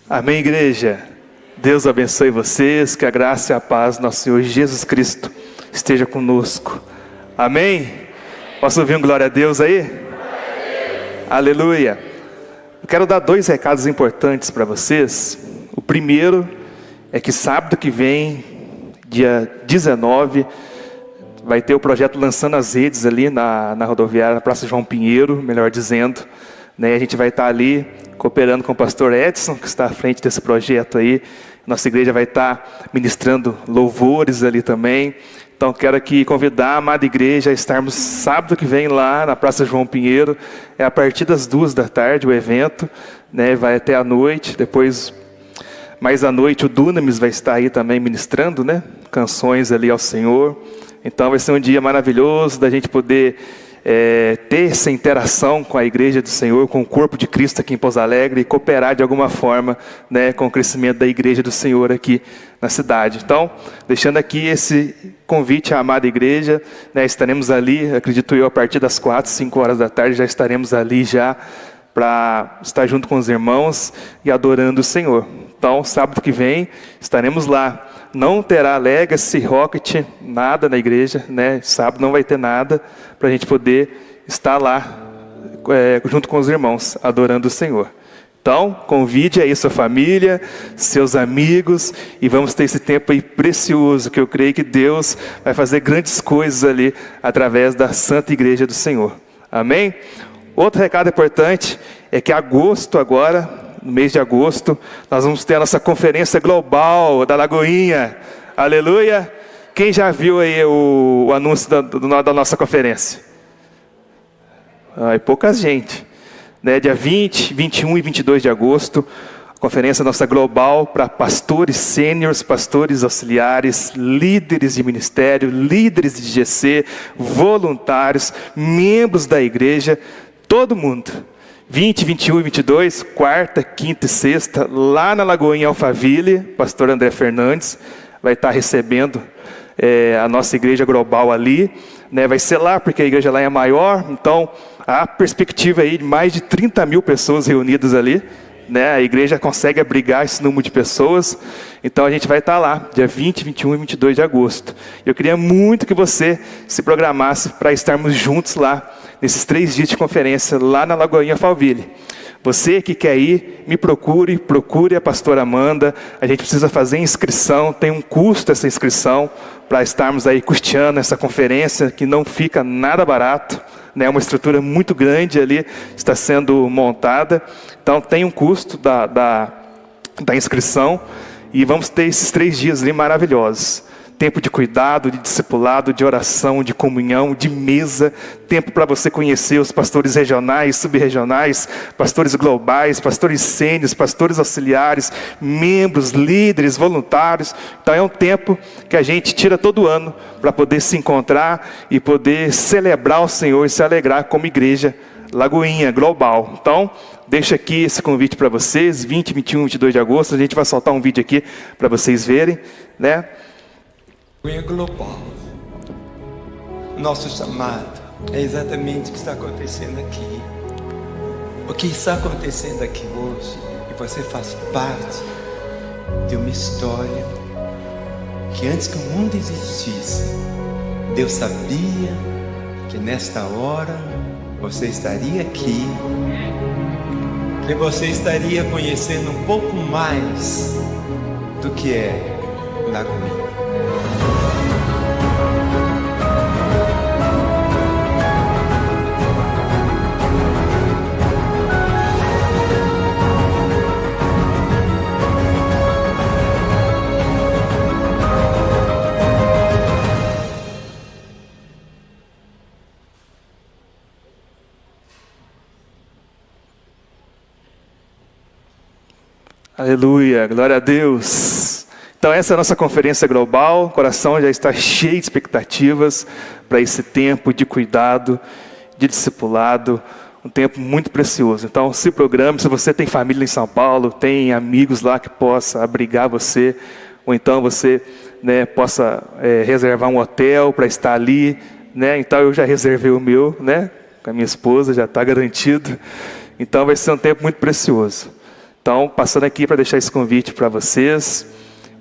Amém, igreja? Deus abençoe vocês, que a graça e a paz do nosso Senhor Jesus Cristo esteja conosco. Amém? Posso ouvir um glória a Deus aí? Aleluia! Eu quero dar 2 recados importantes para vocês. O primeiro é que sábado que vem, dia 19, vai ter o projeto Lançando as Redes ali na rodoviária, na Praça João Pinheiro, melhor dizendo. A gente vai estar ali cooperando com o pastor Edson, que está à frente desse projeto aí. Nossa igreja vai estar ministrando louvores ali também. Então quero aqui convidar a amada igreja a estarmos sábado que vem lá na Praça João Pinheiro. É a partir das 14h o evento, vai até a noite. Depois, mais à noite, o Dunamis vai estar aí também ministrando, canções ali ao Senhor. Então vai ser um dia maravilhoso da gente poder ter essa interação com a igreja do Senhor, com o corpo de Cristo aqui em Pouso Alegre e cooperar de alguma forma com o crescimento da igreja do Senhor aqui na cidade. Então, deixando aqui esse convite à amada igreja, estaremos ali, acredito eu, a partir das 4, 5 horas da tarde, já estaremos ali já para estar junto com os irmãos e adorando o Senhor. Então, sábado que vem, estaremos lá. Não terá Legacy, Rocket, nada na igreja, Sábado não vai ter nada para a gente poder estar lá junto com os irmãos, adorando o Senhor. Então, convide aí sua família, seus amigos, e vamos ter esse tempo aí precioso, que eu creio que Deus vai fazer grandes coisas ali, através da Santa Igreja do Senhor. Amém? Outro recado importante é que agosto agora, no mês de agosto, nós vamos ter a nossa conferência global da Lagoinha. Aleluia! Quem já viu aí o anúncio da nossa conferência? Pouca gente. Dia 20, 21 e 22 de agosto, a conferência nossa global para pastores sêniores, pastores auxiliares, líderes de ministério, líderes de GC, voluntários, membros da igreja, todo mundo. 20, 21 e 22, quarta, quinta e sexta, lá na Lagoinha Alphaville, pastor André Fernandes vai estar recebendo a nossa igreja global ali, vai ser lá porque a igreja lá é maior, então há perspectiva aí de mais de 30 mil pessoas reunidas ali, a igreja consegue abrigar esse número de pessoas, então a gente vai estar lá, dia 20, 21 e 22 de agosto. Eu queria muito que você se programasse para estarmos juntos lá, nesses 3 dias de conferência, lá na Lagoinha Alphaville. Você que quer ir, me procure a pastora Amanda. A gente precisa fazer inscrição, tem um custo essa inscrição, para estarmos aí custeando essa conferência, que não fica nada barato. Uma estrutura muito grande ali, está sendo montada. Então tem um custo da inscrição, e vamos ter esses 3 dias ali maravilhosos. Tempo de cuidado, de discipulado, de oração, de comunhão, de mesa. Tempo para você conhecer os pastores regionais, subregionais, pastores globais, pastores sêniores, pastores auxiliares, membros, líderes, voluntários. Então é um tempo que a gente tira todo ano para poder se encontrar e poder celebrar o Senhor e se alegrar como igreja Lagoinha Global. Então, deixo aqui esse convite para vocês, 20, 21, 22 de agosto. A gente vai soltar um vídeo aqui para vocês verem, Global. Nosso chamado é exatamente o que está acontecendo aqui. O que está acontecendo aqui hoje, e você faz parte de uma história que antes que o mundo existisse, Deus sabia que nesta hora você estaria aqui, que você estaria conhecendo um pouco mais do que é Lagoinha. Aleluia, glória a Deus. Então essa é a nossa conferência global. O coração já está cheio de expectativas para esse tempo de cuidado, de discipulado, um tempo muito precioso. Então se programe, se você tem família em São Paulo, tem amigos lá que possa abrigar você, ou então você possa reservar um hotel para estar ali, Então eu já reservei o meu, com a minha esposa, já está garantido. Então vai ser um tempo muito precioso. Então, passando aqui para deixar esse convite para vocês,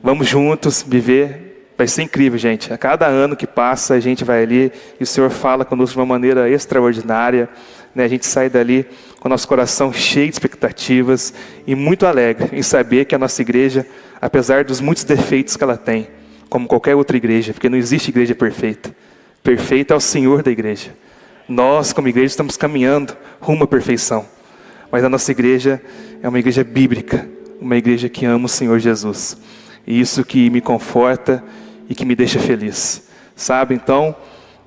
vamos juntos viver, vai ser incrível, gente. A cada ano que passa, a gente vai ali e o Senhor fala conosco de uma maneira extraordinária, né? A gente sai dali com o nosso coração cheio de expectativas e muito alegre em saber que a nossa igreja, apesar dos muitos defeitos que ela tem, como qualquer outra igreja, porque não existe igreja perfeita. Perfeito é o Senhor da igreja. Nós, como igreja, estamos caminhando rumo à perfeição. Mas a nossa igreja é uma igreja bíblica, uma igreja que ama o Senhor Jesus. E isso que me conforta e que me deixa feliz. Sabe? Então,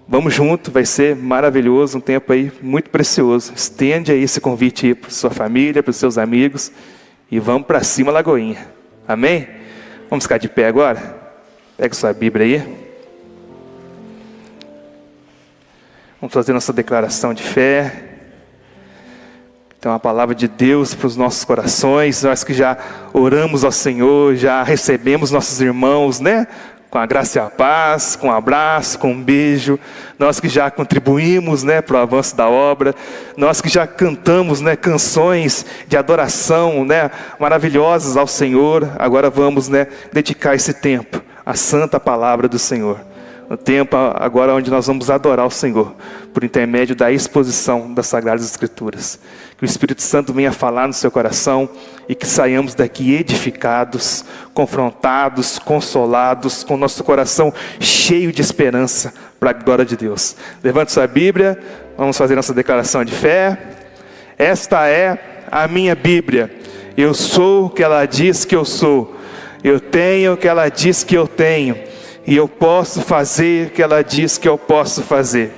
vamos junto, vai ser maravilhoso, um tempo aí muito precioso. Estende aí esse convite aí para sua família, para os seus amigos. E vamos para cima, Lagoinha. Amém? Vamos ficar de pé agora? Pega sua Bíblia aí. Vamos fazer nossa declaração de fé. Tem uma palavra de Deus para os nossos corações. Nós que já oramos ao Senhor, já recebemos nossos irmãos, né? Com a graça e a paz, com um abraço, com um beijo. Nós que já contribuímos, né, para o avanço da obra. Nós que já cantamos, né, canções de adoração, né, maravilhosas ao Senhor. Agora vamos, né, dedicar esse tempo à santa palavra do Senhor. O tempo agora onde nós vamos adorar o Senhor, por intermédio da exposição das Sagradas Escrituras. Que o Espírito Santo venha falar no seu coração e que saiamos daqui edificados, confrontados, consolados, com o nosso coração cheio de esperança para a glória de Deus. Levante sua Bíblia, vamos fazer nossa declaração de fé. Esta é a minha Bíblia. Eu sou o que ela diz que eu sou. Eu tenho o que ela diz que eu tenho. E eu posso fazer o que ela diz que eu posso fazer.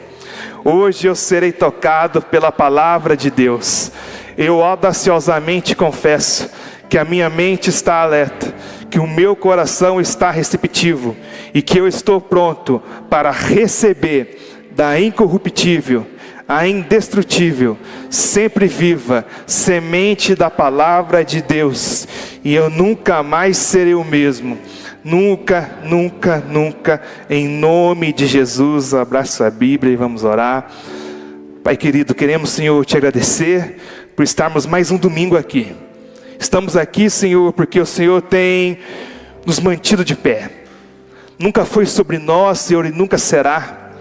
Hoje eu serei tocado pela palavra de Deus. Eu audaciosamente confesso que a minha mente está alerta, que o meu coração está receptivo e que eu estou pronto para receber da incorruptível, a indestrutível, sempre viva, semente da palavra de Deus. E eu nunca mais serei o mesmo. Nunca, nunca, nunca, em nome de Jesus. Abraça sua Bíblia e vamos orar. Pai querido, queremos, Senhor, te agradecer por estarmos mais um domingo aqui. Estamos aqui, Senhor, porque o Senhor tem nos mantido de pé. Nunca foi sobre nós, Senhor, e nunca será.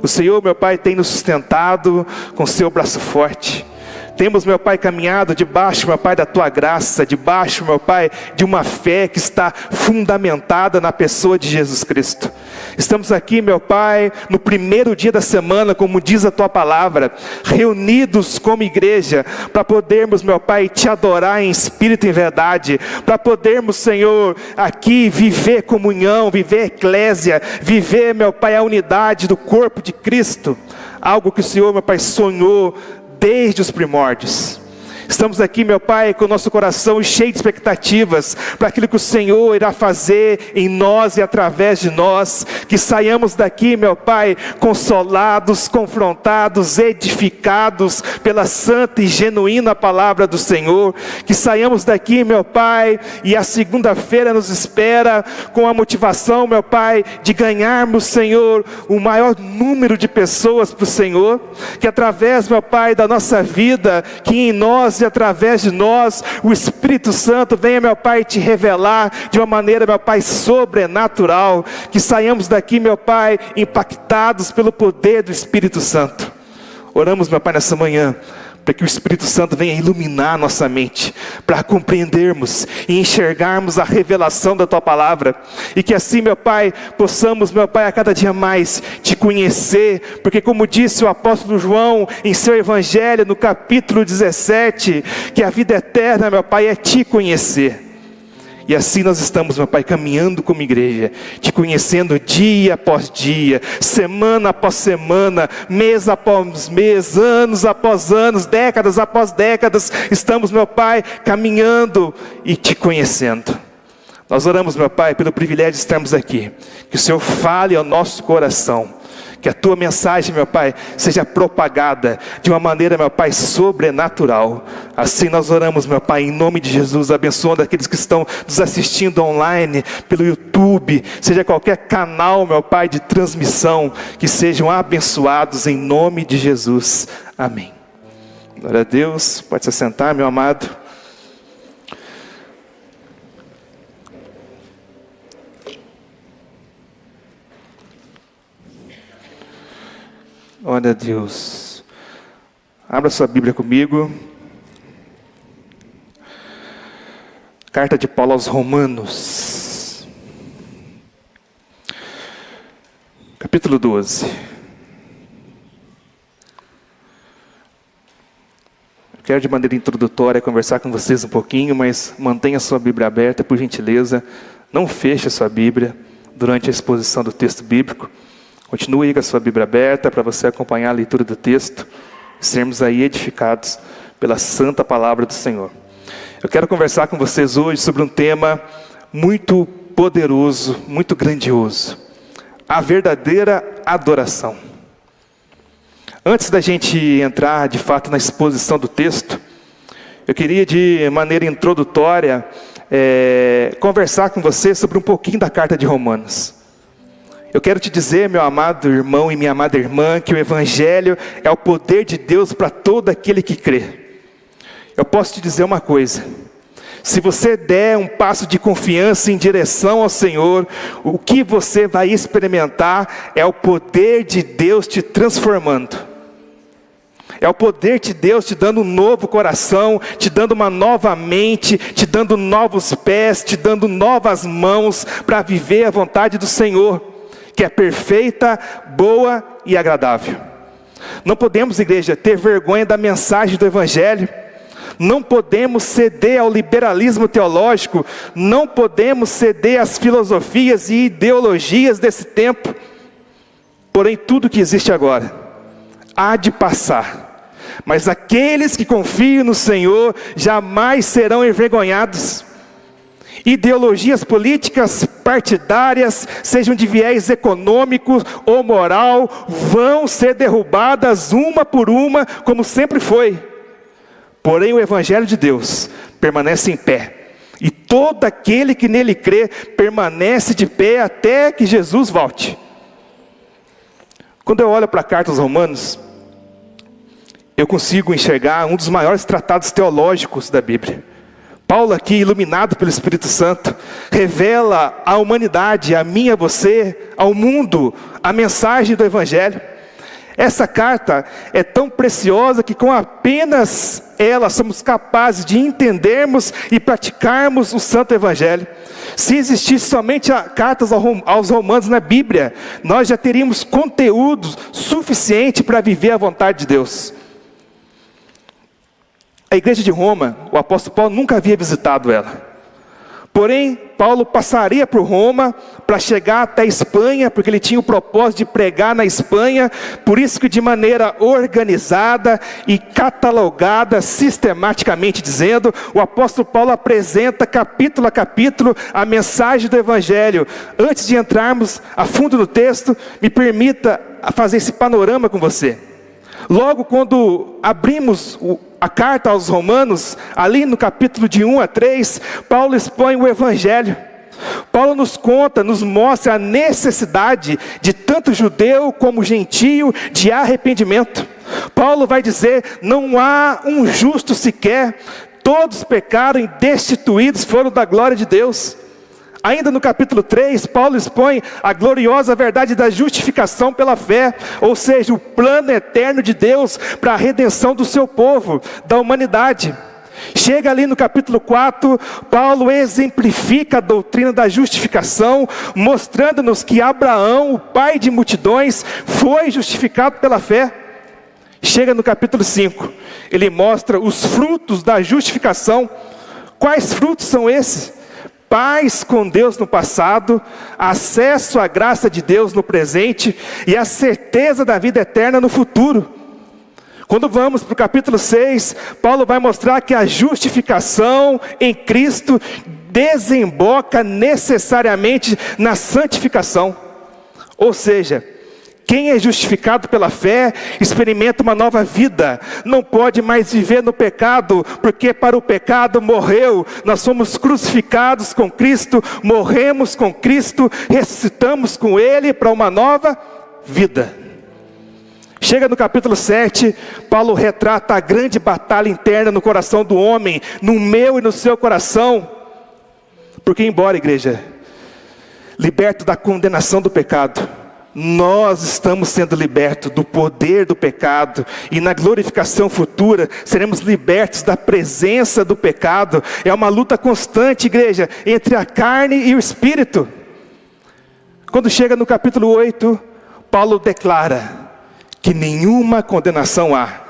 O Senhor, meu Pai, tem nos sustentado com seu braço forte. Temos, meu Pai, caminhado debaixo, meu Pai, da Tua graça, debaixo, meu Pai, de uma fé que está fundamentada na pessoa de Jesus Cristo. Estamos aqui, meu Pai, no primeiro dia da semana, como diz a Tua palavra, reunidos como igreja, para podermos, meu Pai, Te adorar em espírito e em verdade, para podermos, Senhor, aqui viver comunhão, viver eclésia, viver, meu Pai, a unidade do corpo de Cristo, algo que o Senhor, meu Pai, sonhou desde os primórdios. Estamos aqui, meu Pai, com o nosso coração cheio de expectativas para aquilo que o Senhor irá fazer em nós e através de nós. Que saiamos daqui, meu Pai, consolados, confrontados, edificados pela santa e genuína palavra do Senhor. Que saiamos daqui, meu Pai, e a segunda-feira nos espera com a motivação, meu Pai, de ganharmos, Senhor, o maior número de pessoas para o Senhor. Que através, meu Pai, da nossa vida, que em nós e através de nós, o Espírito Santo venha, meu Pai, te revelar de uma maneira, meu Pai, sobrenatural. Que saiamos daqui, meu Pai, impactados pelo poder do Espírito Santo. Oramos, meu Pai, nessa manhã, para que o Espírito Santo venha iluminar nossa mente, para compreendermos e enxergarmos a revelação da Tua palavra, e que assim, meu Pai, possamos, meu Pai, a cada dia mais Te conhecer, porque como disse o apóstolo João em seu evangelho, no capítulo 17, que a vida eterna, meu Pai, é Te conhecer. E assim nós estamos, meu Pai, caminhando como igreja, Te conhecendo dia após dia, semana após semana, mês após mês, anos após anos, décadas após décadas. Estamos, meu Pai, caminhando e Te conhecendo. Nós oramos, meu Pai, pelo privilégio de estarmos aqui. Que o Senhor fale ao nosso coração. Que a Tua mensagem, meu Pai, seja propagada de uma maneira, meu Pai, sobrenatural. Assim nós oramos, meu Pai, em nome de Jesus, abençoando aqueles que estão nos assistindo online, pelo YouTube, seja qualquer canal, meu Pai, de transmissão, que sejam abençoados em nome de Jesus. Amém. Glória a Deus. Pode se sentar, meu amado. Glória a Deus. Abra sua Bíblia comigo. Carta de Paulo aos Romanos. Capítulo 12. Quero de maneira introdutória conversar com vocês um pouquinho, mas mantenha sua Bíblia aberta, por gentileza. Não feche a sua Bíblia durante a exposição do texto bíblico. Continue aí com a sua Bíblia aberta para você acompanhar a leitura do texto e sermos aí edificados pela santa palavra do Senhor. Eu quero conversar com vocês hoje sobre um tema muito poderoso, muito grandioso. A verdadeira adoração. Antes da gente entrar de fato na exposição do texto, eu queria de maneira introdutória conversar com você sobre um pouquinho da carta de Romanos. Eu quero te dizer, meu amado irmão e minha amada irmã, que o Evangelho é o poder de Deus para todo aquele que crê. Eu posso te dizer uma coisa: se você der um passo de confiança em direção ao Senhor, o que você vai experimentar é o poder de Deus te transformando. É o poder de Deus te dando um novo coração, te dando uma nova mente, te dando novos pés, te dando novas mãos para viver a vontade do Senhor, que é perfeita, boa e agradável. Não podemos, igreja, ter vergonha da mensagem do Evangelho. Não podemos ceder ao liberalismo teológico. Não podemos ceder às filosofias e ideologias desse tempo. Porém, tudo que existe agora há de passar. Mas aqueles que confiam no Senhor jamais serão envergonhados. Ideologias políticas partidárias, sejam de viés econômico ou moral, vão ser derrubadas uma por uma, como sempre foi. Porém, o Evangelho de Deus permanece em pé. E todo aquele que nele crê, permanece de pé até que Jesus volte. Quando eu olho para a carta aos Romanos, eu consigo enxergar um dos maiores tratados teológicos da Bíblia. Paulo aqui, iluminado pelo Espírito Santo, revela à humanidade, a mim, a você, ao mundo, a mensagem do Evangelho. Essa carta é tão preciosa que com apenas ela somos capazes de entendermos e praticarmos o Santo Evangelho. Se existisse somente cartas aos Romanos na Bíblia, nós já teríamos conteúdo suficiente para viver a vontade de Deus. A igreja de Roma, o apóstolo Paulo nunca havia visitado ela. Porém, Paulo passaria por Roma para chegar até a Espanha, porque ele tinha o propósito de pregar na Espanha. Por isso que de maneira organizada e catalogada, sistematicamente dizendo, o apóstolo Paulo apresenta capítulo a capítulo a mensagem do Evangelho. Antes de entrarmos a fundo no texto, me permita fazer esse panorama com você. Logo quando abrimos a carta aos Romanos, ali no capítulo de 1 a 3, Paulo expõe o Evangelho. Paulo nos conta, nos mostra a necessidade de tanto judeu como gentio de arrependimento. Paulo vai dizer, não há um justo sequer, todos pecaram e destituídos foram da glória de Deus. Ainda no capítulo 3, Paulo expõe a gloriosa verdade da justificação pela fé, ou seja, o plano eterno de Deus para a redenção do seu povo, da humanidade. Chega ali no capítulo 4, Paulo exemplifica a doutrina da justificação, mostrando-nos que Abraão, o pai de multidões, foi justificado pela fé. Chega no capítulo 5, ele mostra os frutos da justificação. Quais frutos são esses? Paz com Deus no passado, acesso à graça de Deus no presente e a certeza da vida eterna no futuro. Quando vamos para o capítulo 6, Paulo vai mostrar que a justificação em Cristo desemboca necessariamente na santificação. Ou seja, quem é justificado pela fé, experimenta uma nova vida. Não pode mais viver no pecado, porque para o pecado morreu. Nós fomos crucificados com Cristo, morremos com Cristo, ressuscitamos com Ele para uma nova vida. Chega no capítulo 7, Paulo retrata a grande batalha interna no coração do homem, no meu e no seu coração. Porque embora, igreja, liberto da condenação do pecado, nós estamos sendo libertos do poder do pecado, e na glorificação futura seremos libertos da presença do pecado. É uma luta constante, igreja, entre a carne e o espírito. Quando chega no capítulo 8, Paulo declara que nenhuma condenação há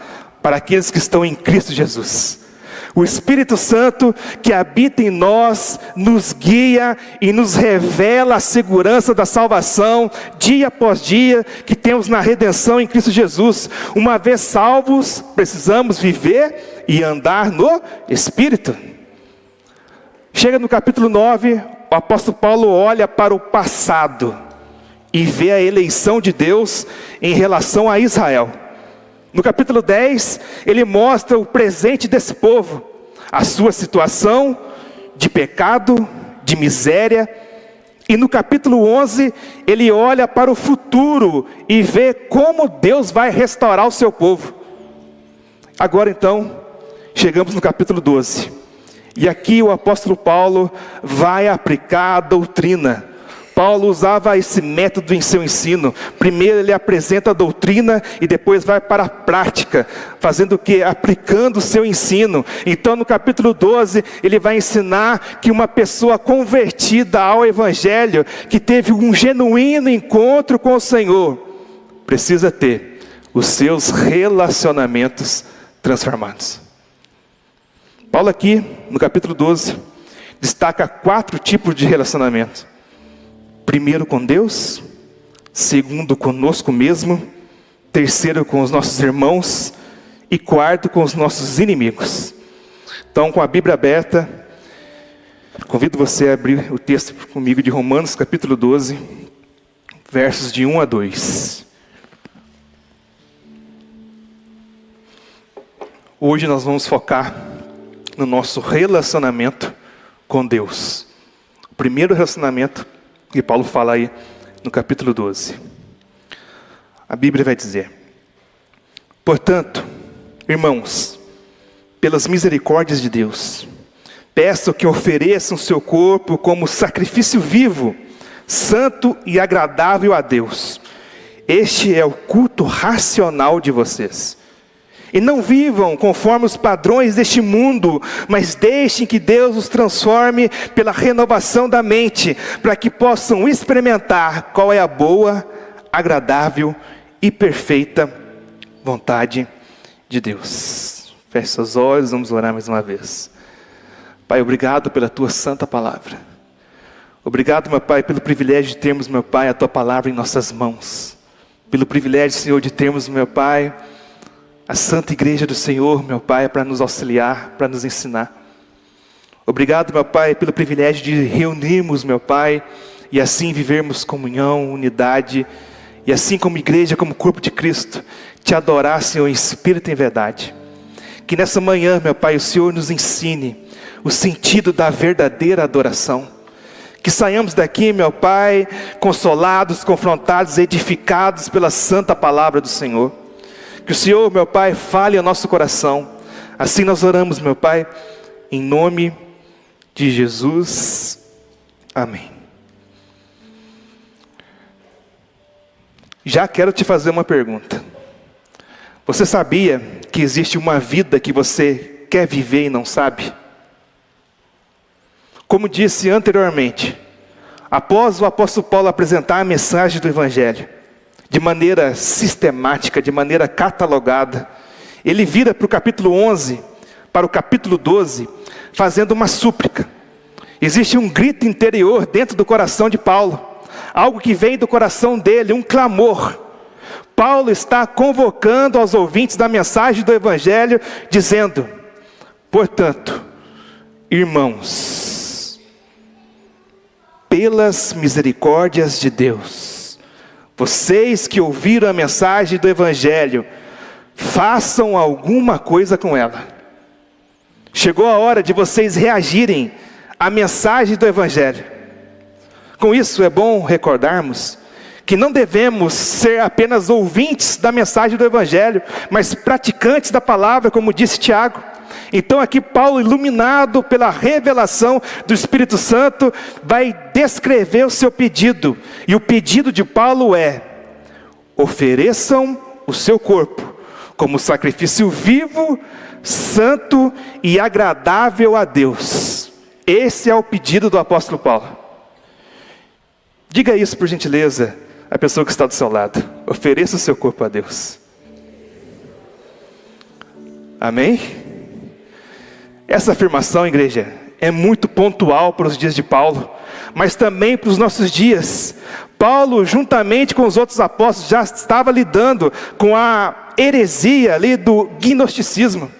para aqueles que estão em Cristo Jesus. O Espírito Santo que habita em nós nos guia e nos revela a segurança da salvação dia após dia que temos na redenção em Cristo Jesus. Uma vez salvos, precisamos viver e andar no Espírito. Chega no capítulo 9, o apóstolo Paulo olha para o passado e vê a eleição de Deus em relação a Israel. No capítulo 10, ele mostra o presente desse povo, a sua situação de pecado, de miséria. E no capítulo 11, ele olha para o futuro e vê como Deus vai restaurar o seu povo. Agora então, chegamos no capítulo 12. E aqui o apóstolo Paulo vai aplicar a doutrina. Paulo usava esse método em seu ensino. Primeiro ele apresenta a doutrina e depois vai para a prática. Fazendo o quê? Aplicando o seu ensino. Então no capítulo 12 ele vai ensinar que uma pessoa convertida ao Evangelho, que teve um genuíno encontro com o Senhor, precisa ter os seus relacionamentos transformados. Paulo aqui no capítulo 12 destaca 4 tipos de relacionamento. Primeiro com Deus, segundo conosco mesmo, terceiro com os nossos irmãos e quarto com os nossos inimigos. Então, com a Bíblia aberta, convido você a abrir o texto comigo de Romanos capítulo 12, versos de 1 a 2. Hoje nós vamos focar no nosso relacionamento com Deus. O primeiro relacionamento que Paulo fala aí no capítulo 12. A Bíblia vai dizer: portanto, irmãos, pelas misericórdias de Deus, peço que ofereçam seu corpo como sacrifício vivo, santo e agradável a Deus. Este é o culto racional de vocês. E não vivam conforme os padrões deste mundo, mas deixem que Deus os transforme pela renovação da mente, para que possam experimentar qual é a boa, agradável e perfeita vontade de Deus. Feche seus olhos, vamos orar mais uma vez. Pai, obrigado pela tua santa palavra. Obrigado, meu Pai, pelo privilégio de termos, meu Pai, a tua palavra em nossas mãos. Pelo privilégio, Senhor, de termos, meu Pai, a Santa Igreja do Senhor, meu Pai, para nos auxiliar, para nos ensinar. Obrigado, meu Pai, pelo privilégio de reunirmos, meu Pai, e assim vivermos comunhão, unidade, e assim como igreja, como corpo de Cristo, te adorar, Senhor, em espírito e em verdade. Que nessa manhã, meu Pai, o Senhor nos ensine o sentido da verdadeira adoração. Que saiamos daqui, meu Pai, consolados, confrontados, edificados pela santa palavra do Senhor. Que o Senhor, meu Pai, fale ao nosso coração. Assim nós oramos, meu Pai, em nome de Jesus. Amém. Já quero te fazer uma pergunta. Você sabia que existe uma vida que você quer viver e não sabe? Como disse anteriormente, após o apóstolo Paulo apresentar a mensagem do Evangelho, de maneira sistemática, de maneira catalogada, ele vira para o capítulo 11, para o capítulo 12, fazendo uma súplica. Existe um grito interior dentro do coração de Paulo, algo que vem do coração dele, um clamor. Paulo está convocando aos ouvintes da mensagem do Evangelho, dizendo: portanto, irmãos, pelas misericórdias de Deus, vocês que ouviram a mensagem do Evangelho, façam alguma coisa com ela. Chegou a hora de vocês reagirem à mensagem do Evangelho. Com isso é bom recordarmos que não devemos ser apenas ouvintes da mensagem do Evangelho, mas praticantes da palavra, como disse Tiago. Então aqui Paulo, iluminado pela revelação do Espírito Santo, vai descrever o seu pedido. E o pedido de Paulo é: ofereçam o seu corpo como sacrifício vivo, santo e agradável a Deus. Esse é o pedido do apóstolo Paulo. Diga isso, por gentileza, à pessoa que está do seu lado. Ofereça o seu corpo a Deus. Amém? Essa afirmação, igreja, é muito pontual para os dias de Paulo, mas também para os nossos dias. Paulo, juntamente com os outros apóstolos, já estava lidando com a heresia ali do gnosticismo.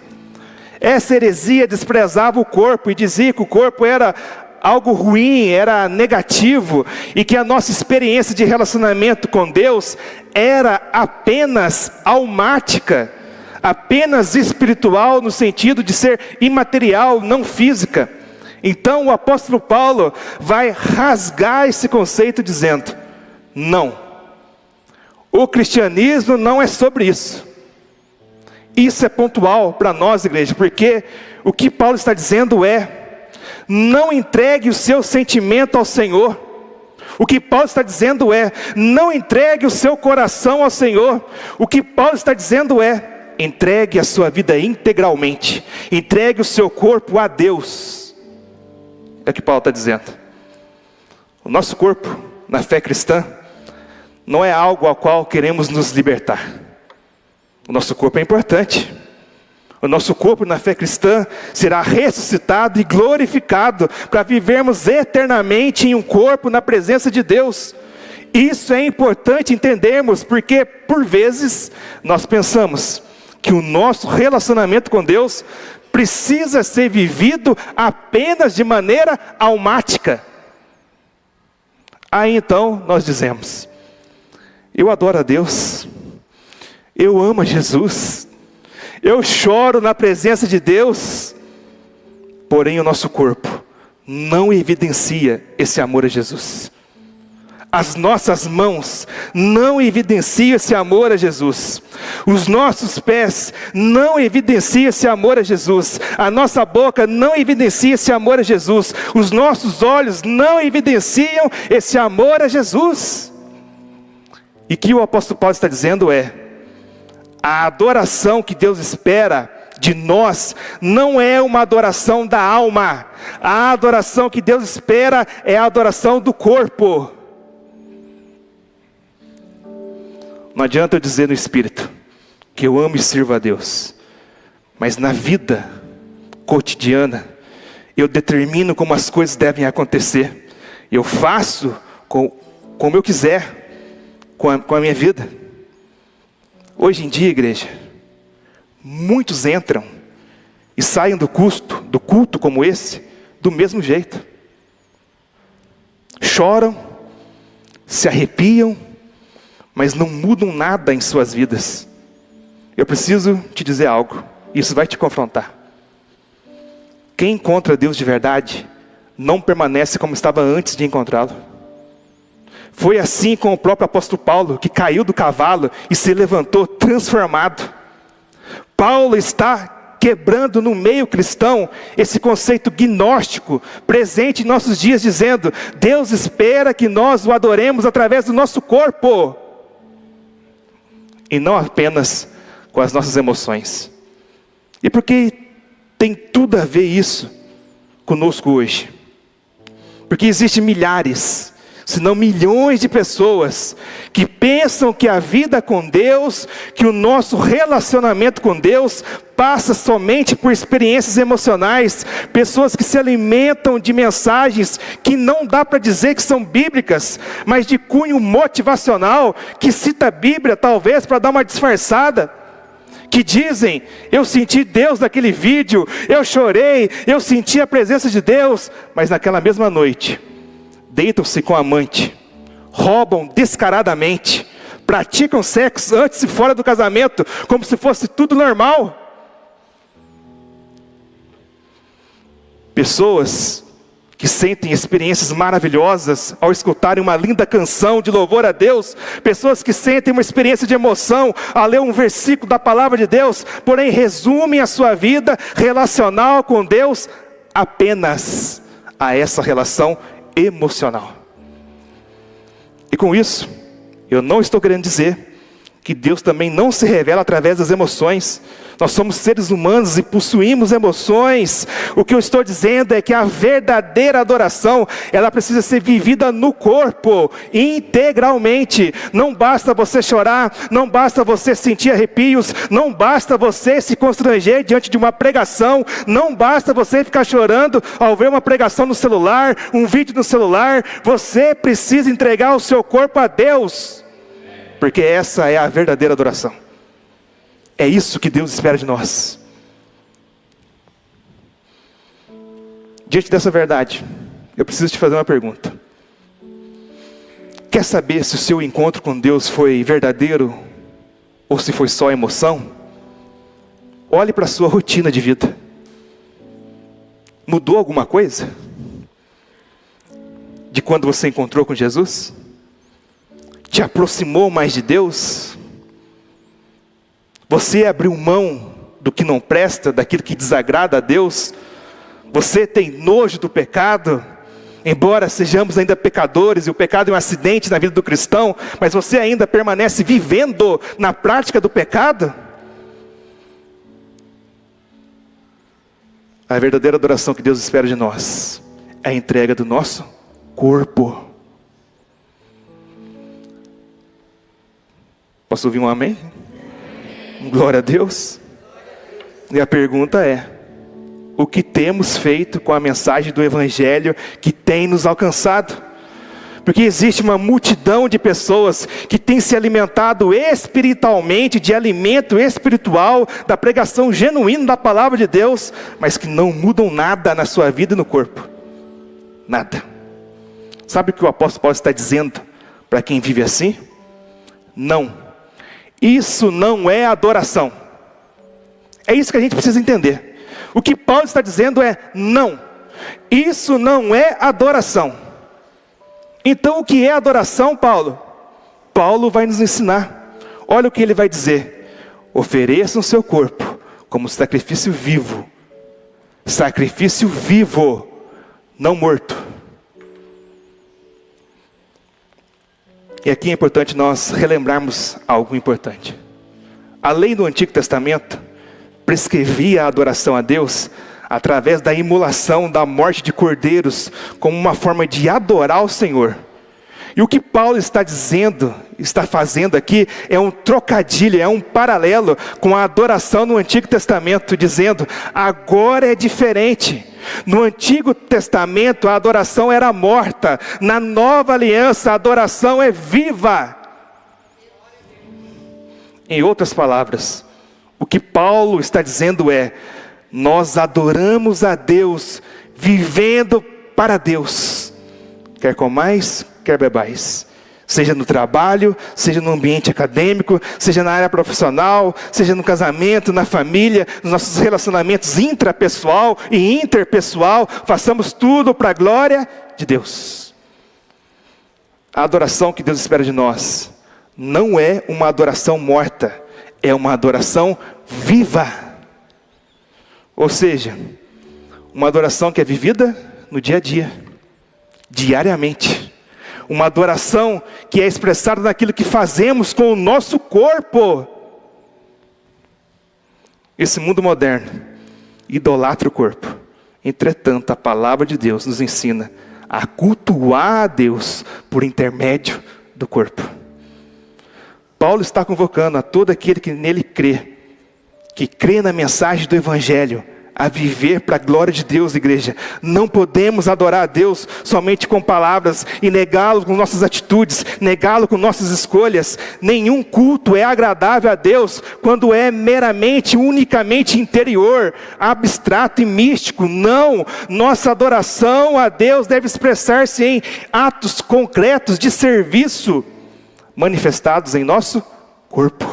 Essa heresia desprezava o corpo e dizia que o corpo era algo ruim, era negativo, e que a nossa experiência de relacionamento com Deus era apenas almática, apenas espiritual, no sentido de ser imaterial, não física. Então o apóstolo Paulo vai rasgar esse conceito dizendo: não, o cristianismo não é sobre isso. Isso é pontual para nós, igreja, porque o que Paulo está dizendo é: não entregue o seu sentimento ao Senhor. O que Paulo está dizendo é: não entregue o seu coração ao Senhor. O que Paulo está dizendo é: entregue a sua vida integralmente. Entregue o seu corpo a Deus. É o que Paulo está dizendo. O nosso corpo, na fé cristã, não é algo ao qual queremos nos libertar. O nosso corpo é importante. O nosso corpo na fé cristã será ressuscitado e glorificado para vivermos eternamente em um corpo na presença de Deus. Isso é importante entendermos, porque por vezes nós pensamos que o nosso relacionamento com Deus precisa ser vivido apenas de maneira almática. Aí então nós dizemos: eu adoro a Deus, eu amo a Jesus, eu choro na presença de Deus, porém o nosso corpo não evidencia esse amor a Jesus. As nossas mãos não evidenciam esse amor a Jesus. Os nossos pés não evidenciam esse amor a Jesus. A nossa boca não evidencia esse amor a Jesus. Os nossos olhos não evidenciam esse amor a Jesus. E o que o apóstolo Paulo está dizendo é: a adoração que Deus espera de nós não é uma adoração da alma. A adoração que Deus espera é a adoração do corpo. Não adianta eu dizer no espírito que eu amo e sirvo a Deus, mas na vida cotidiana eu determino como as coisas devem acontecer. Eu faço como eu quiser com a minha vida. Hoje em dia, igreja, muitos entram e saem do culto como esse, do mesmo jeito. Choram, se arrepiam, mas não mudam nada em suas vidas. Eu preciso te dizer algo, isso vai te confrontar. Quem encontra Deus de verdade, não permanece como estava antes de encontrá-lo. Foi assim com o próprio apóstolo Paulo, que caiu do cavalo e se levantou transformado. Paulo está quebrando no meio cristão esse conceito gnóstico presente em nossos dias, dizendo: Deus espera que nós o adoremos através do nosso corpo, e não apenas com as nossas emoções. E por que tem tudo a ver isso conosco hoje? Porque existem milhares, se não milhões de pessoas que pensam que a vida com Deus, que o nosso relacionamento com Deus passa somente por experiências emocionais. Pessoas que se alimentam de mensagens que não dá para dizer que são bíblicas, mas de cunho motivacional, que cita a Bíblia talvez para dar uma disfarçada. Que dizem: eu senti Deus naquele vídeo, eu chorei, eu senti a presença de Deus, mas naquela mesma noite deitam-se com a amante, roubam descaradamente, praticam sexo antes e fora do casamento, como se fosse tudo normal. Pessoas que sentem experiências maravilhosas ao escutarem uma linda canção de louvor a Deus. Pessoas que sentem uma experiência de emoção ao ler um versículo da palavra de Deus, porém resumem a sua vida relacional com Deus apenas a essa relação emocional. E com isso, eu não estou querendo dizer que Deus também não se revela através das emoções. Nós somos seres humanos e possuímos emoções. O que eu estou dizendo é que a verdadeira adoração, ela precisa ser vivida no corpo, integralmente. Não basta você chorar, não basta você sentir arrepios, não basta você se constranger diante de uma pregação, não basta você ficar chorando ao ver uma pregação no celular, um vídeo no celular. Você precisa entregar o seu corpo a Deus, porque essa é a verdadeira adoração. É isso que Deus espera de nós. Diante dessa verdade, eu preciso te fazer uma pergunta. Quer saber se o seu encontro com Deus foi verdadeiro ou se foi só emoção? Olhe para a sua rotina de vida. Mudou alguma coisa de quando você encontrou com Jesus? Te aproximou mais de Deus? Você abriu mão do que não presta, daquilo que desagrada a Deus? Você tem nojo do pecado? Embora sejamos ainda pecadores, e o pecado é um acidente na vida do cristão, mas você ainda permanece vivendo na prática do pecado? A verdadeira adoração que Deus espera de nós é a entrega do nosso corpo. Posso ouvir um amém? Glória a Deus. E a pergunta é: o que temos feito com a mensagem do Evangelho que tem nos alcançado? Porque existe uma multidão de pessoas que tem se alimentado espiritualmente, de alimento espiritual, da pregação genuína da palavra de Deus, mas que não mudam nada na sua vida e no corpo. Nada. Sabe o que o apóstolo Paulo está dizendo para quem vive assim? Não. Isso não é adoração. É isso que a gente precisa entender. O que Paulo está dizendo é: não, isso não é adoração. Então o que é adoração, Paulo? Paulo vai nos ensinar. Olha o que ele vai dizer: ofereçam seu corpo como sacrifício vivo, não morto. E aqui é importante nós relembrarmos algo importante. A lei do Antigo Testamento prescrevia a adoração a Deus através da imolação, da morte de cordeiros, como uma forma de adorar o Senhor. E o que Paulo está dizendo, está fazendo aqui, é um trocadilho, é um paralelo com a adoração no Antigo Testamento, dizendo: agora é diferente. No Antigo Testamento a adoração era morta, na Nova Aliança a adoração é viva. Em outras palavras, o que Paulo está dizendo é: nós adoramos a Deus, vivendo para Deus. Quer comais, quer bebais. Seja no trabalho, seja no ambiente acadêmico, seja na área profissional, seja no casamento, na família, nos nossos relacionamentos intrapessoal e interpessoal, façamos tudo para a glória de Deus. A adoração que Deus espera de nós não é uma adoração morta, é uma adoração viva. Ou seja, uma adoração que é vivida no dia a dia, diariamente. Uma adoração que é expressada naquilo que fazemos com o nosso corpo. Esse mundo moderno idolatra o corpo. Entretanto, a palavra de Deus nos ensina a cultuar a Deus por intermédio do corpo. Paulo está convocando a todo aquele que nele crê, que crê na mensagem do Evangelho, a viver para a glória de Deus, igreja. Não podemos adorar a Deus somente com palavras e negá-lo com nossas atitudes, negá-lo com nossas escolhas. Nenhum culto é agradável a Deus quando é meramente, unicamente interior, abstrato e místico. Não, nossa adoração a Deus deve expressar-se em atos concretos de serviço, manifestados em nosso corpo.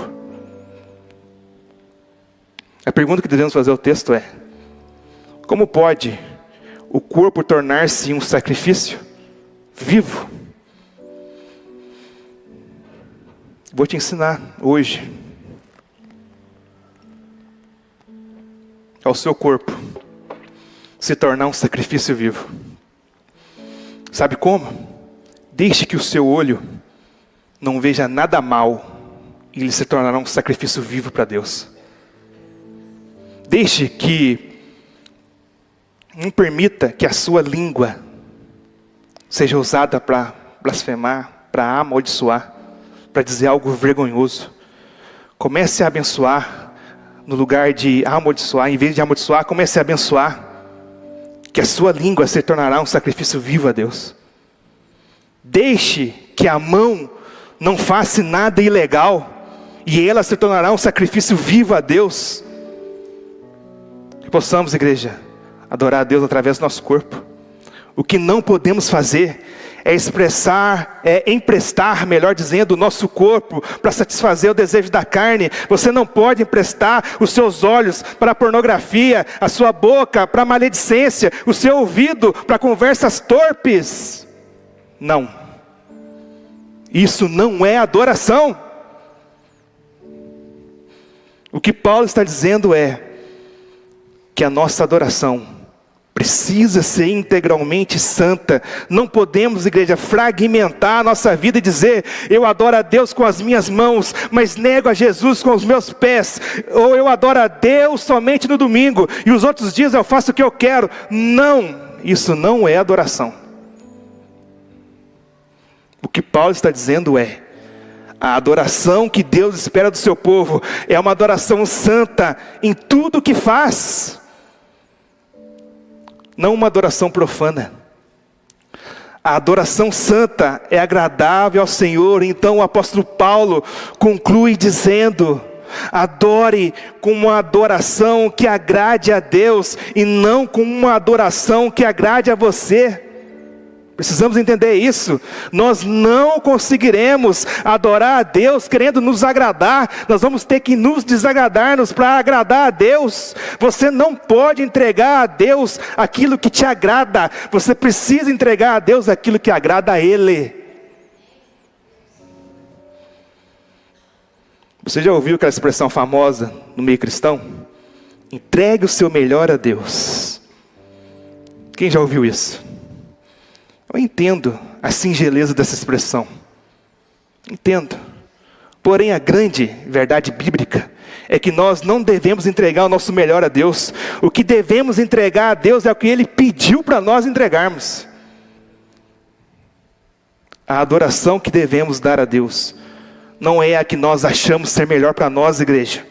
A pergunta que devemos fazer ao texto é: como pode o corpo tornar-se um sacrifício vivo? Vou te ensinar hoje ao seu corpo se tornar um sacrifício vivo. Sabe como? Deixe que o seu olho não veja nada mal e eles se tornarão um sacrifício vivo para Deus. Não permita que a sua língua seja usada para blasfemar, para amaldiçoar, para dizer algo vergonhoso. Comece a abençoar no lugar de amaldiçoar. Em vez de amaldiçoar, comece a abençoar. Que a sua língua se tornará um sacrifício vivo a Deus. Deixe que a mão não faça nada ilegal, e ela se tornará um sacrifício vivo a Deus. Que possamos, igreja, adorar a Deus através do nosso corpo. O que não podemos fazer é emprestar, melhor dizendo, o nosso corpo para satisfazer o desejo da carne. Você não pode emprestar os seus olhos para a pornografia, a sua boca para a maledicência, o seu ouvido para conversas torpes. Não. Isso não é adoração. O que Paulo está dizendo é que a nossa adoração precisa ser integralmente santa. Não podemos, igreja, fragmentar a nossa vida e dizer: eu adoro a Deus com as minhas mãos, mas nego a Jesus com os meus pés. Ou eu adoro a Deus somente no domingo, e os outros dias eu faço o que eu quero. Não, isso não é adoração. O que Paulo está dizendo é: a adoração que Deus espera do seu povo é uma adoração santa em tudo o que faz. Não uma adoração profana. A adoração santa é agradável ao Senhor. Então o apóstolo Paulo conclui dizendo: adore com uma adoração que agrade a Deus, e não com uma adoração que agrade a você. Precisamos entender isso. Nós não conseguiremos adorar a Deus querendo nos agradar. Nós vamos ter que nos desagradar-nos para agradar a Deus. Você não pode entregar a Deus aquilo que te agrada. Você precisa entregar a Deus aquilo que agrada a Ele. Você já ouviu aquela expressão famosa no meio cristão? Entregue o seu melhor a Deus. Quem já ouviu isso? Eu entendo a singeleza dessa expressão. Entendo. Porém, a grande verdade bíblica é que nós não devemos entregar o nosso melhor a Deus. O que devemos entregar a Deus é o que Ele pediu para nós entregarmos. A adoração que devemos dar a Deus não é a que nós achamos ser melhor para nós, igreja.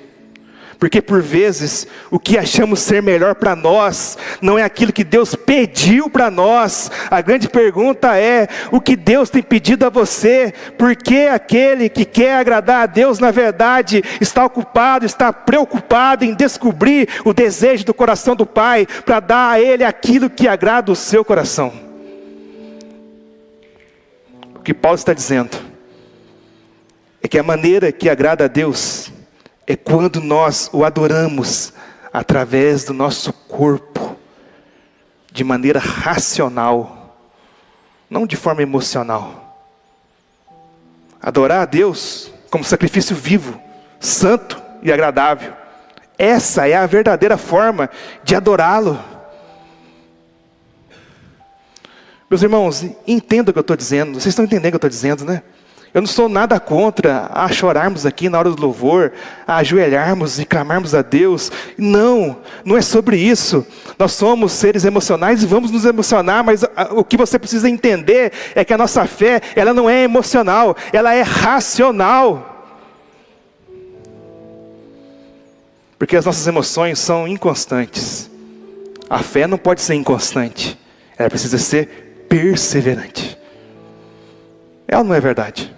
Porque por vezes, o que achamos ser melhor para nós, não é aquilo que Deus pediu para nós. A grande pergunta é: o que Deus tem pedido a você? Porque aquele que quer agradar a Deus, na verdade, está preocupado em descobrir o desejo do coração do Pai, para dar a Ele aquilo que agrada o seu coração. O que Paulo está dizendo é que a maneira que agrada a Deus é quando nós o adoramos através do nosso corpo, de maneira racional, não de forma emocional. Adorar a Deus como sacrifício vivo, santo e agradável. Essa é a verdadeira forma de adorá-lo. Meus irmãos, entendam o que eu estou dizendo. Vocês estão entendendo o que eu estou dizendo, né? Eu não sou nada contra a chorarmos aqui na hora do louvor, a ajoelharmos e clamarmos a Deus. Não é sobre isso. Nós somos seres emocionais e vamos nos emocionar, mas o que você precisa entender é que a nossa fé, ela não é emocional, ela é racional. Porque as nossas emoções são inconstantes. A fé não pode ser inconstante, ela precisa ser perseverante. Ela não é verdade.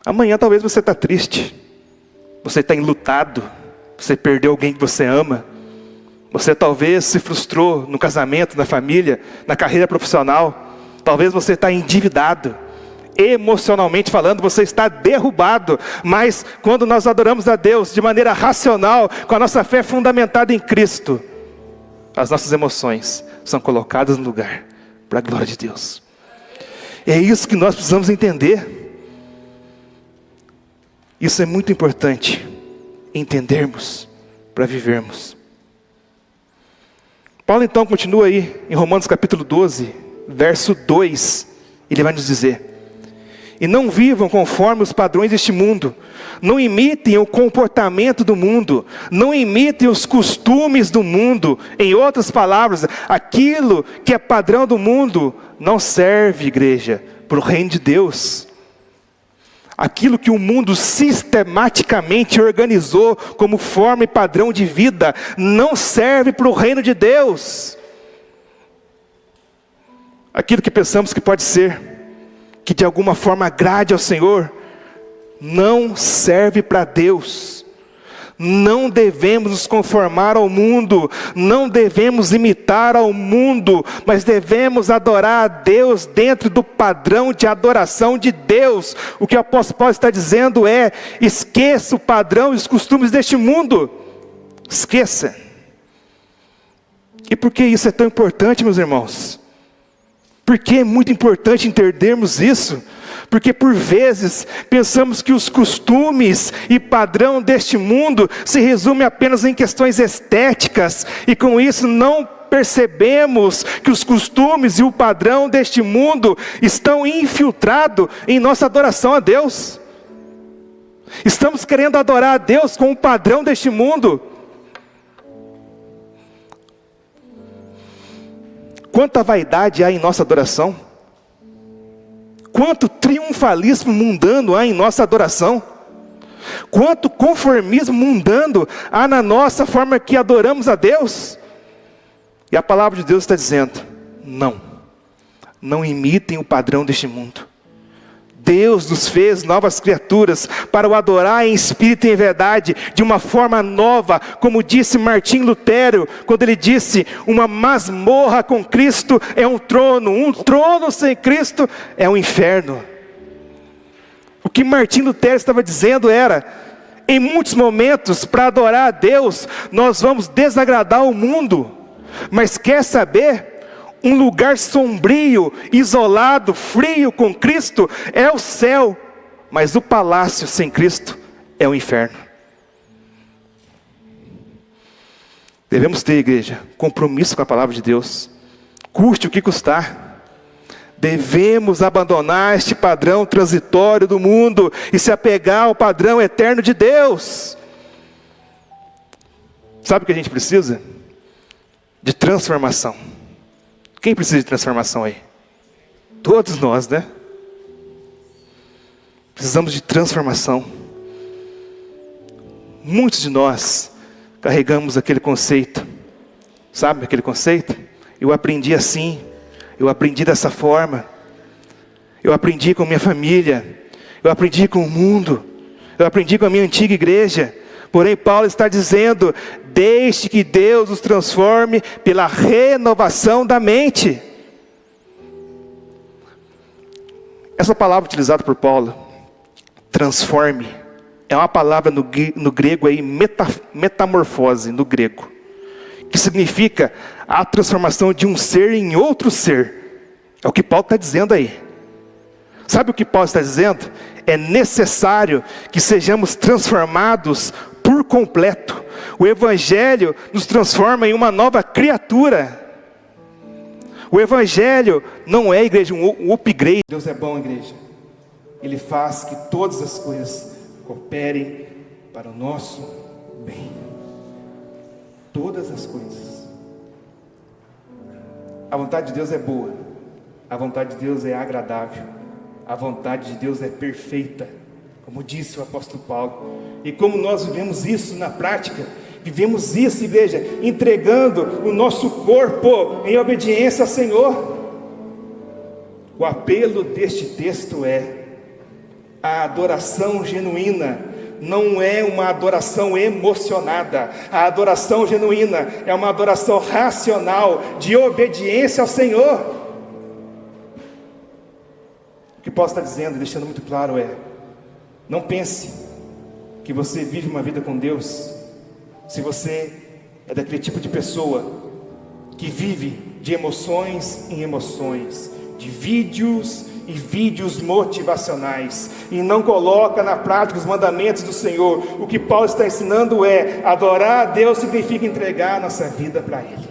Amanhã talvez você está triste, você está enlutado, você perdeu alguém que você ama, você talvez se frustrou no casamento, na família, na carreira profissional, talvez você está endividado, emocionalmente falando, você está derrubado. Mas quando nós adoramos a Deus de maneira racional, com a nossa fé fundamentada em Cristo, as nossas emoções são colocadas no lugar, para a glória de Deus. É isso que nós precisamos entender. Isso é muito importante entendermos para vivermos. Paulo então continua aí em Romanos capítulo 12, verso 2. Ele vai nos dizer: E não vivam conforme os padrões deste mundo. Não imitem o comportamento do mundo. Não imitem os costumes do mundo. Em outras palavras, aquilo que é padrão do mundo não serve, igreja, para o reino de Deus. Aquilo que o mundo sistematicamente organizou como forma e padrão de vida não serve para o reino de Deus. Aquilo que pensamos que pode ser, que de alguma forma agrade ao Senhor, não serve para Deus. Não devemos nos conformar ao mundo, não devemos imitar ao mundo, mas devemos adorar a Deus dentro do padrão de adoração de Deus. O que o apóstolo Paulo está dizendo é: esqueça o padrão e os costumes deste mundo. Esqueça. E por que isso é tão importante, meus irmãos? Porque é muito importante entendermos isso, porque por vezes pensamos que os costumes e padrão deste mundo se resume apenas em questões estéticas, e com isso não percebemos que os costumes e o padrão deste mundo estão infiltrados em nossa adoração a Deus. Estamos querendo adorar a Deus com o padrão deste mundo. Quanta vaidade há em nossa adoração. Quanto triunfalismo mundano há em nossa adoração. Quanto conformismo mundano há na nossa forma que adoramos a Deus. E a palavra de Deus está dizendo: não imitem o padrão deste mundo. Deus nos fez novas criaturas para o adorar em espírito e em verdade, de uma forma nova, como disse Martim Lutero, quando ele disse: uma masmorra com Cristo é um trono sem Cristo é um inferno. O que Martim Lutero estava dizendo era: em muitos momentos, para adorar a Deus, nós vamos desagradar o mundo, mas quer saber? Um lugar sombrio, isolado, frio com Cristo é o céu, mas o palácio sem Cristo é o inferno. Devemos ter, igreja, compromisso com a palavra de Deus, custe o que custar. Devemos abandonar este padrão transitório do mundo e se apegar ao padrão eterno de Deus. Sabe o que a gente precisa? De transformação. Quem precisa de transformação aí? Todos nós, né? Precisamos de transformação. Muitos de nós carregamos aquele conceito. Sabe aquele conceito? Eu aprendi assim. Eu aprendi dessa forma. Eu aprendi com minha família. Eu aprendi com o mundo. Eu aprendi com a minha antiga igreja. Porém, Paulo está dizendo: deixe que Deus os transforme pela renovação da mente. Essa palavra utilizada por Paulo, transforme, é uma palavra no grego aí, metamorfose, no grego, que significa a transformação de um ser em outro ser. É o que Paulo está dizendo aí. Sabe o que Paulo está dizendo? É necessário que sejamos transformados por completo. O Evangelho nos transforma em uma nova criatura. O Evangelho não é, igreja, um upgrade. Deus é bom, igreja. Ele faz que todas as coisas cooperem para o nosso bem. Todas as coisas. A vontade de Deus é boa. A vontade de Deus é agradável. A vontade de Deus é perfeita, como disse o apóstolo Paulo. E como nós vivemos isso na prática? Vivemos isso, igreja, entregando o nosso corpo em obediência ao Senhor. O apelo deste texto é: a adoração genuína não é uma adoração emocionada. A adoração genuína é uma adoração racional, de obediência ao Senhor. O que Paulo está dizendo, deixando muito claro, é: não pense que você vive uma vida com Deus se você é daquele tipo de pessoa que vive de emoções em emoções, de vídeos e vídeos motivacionais, e não coloca na prática os mandamentos do Senhor. O que Paulo está ensinando é: adorar a Deus significa entregar a nossa vida para Ele.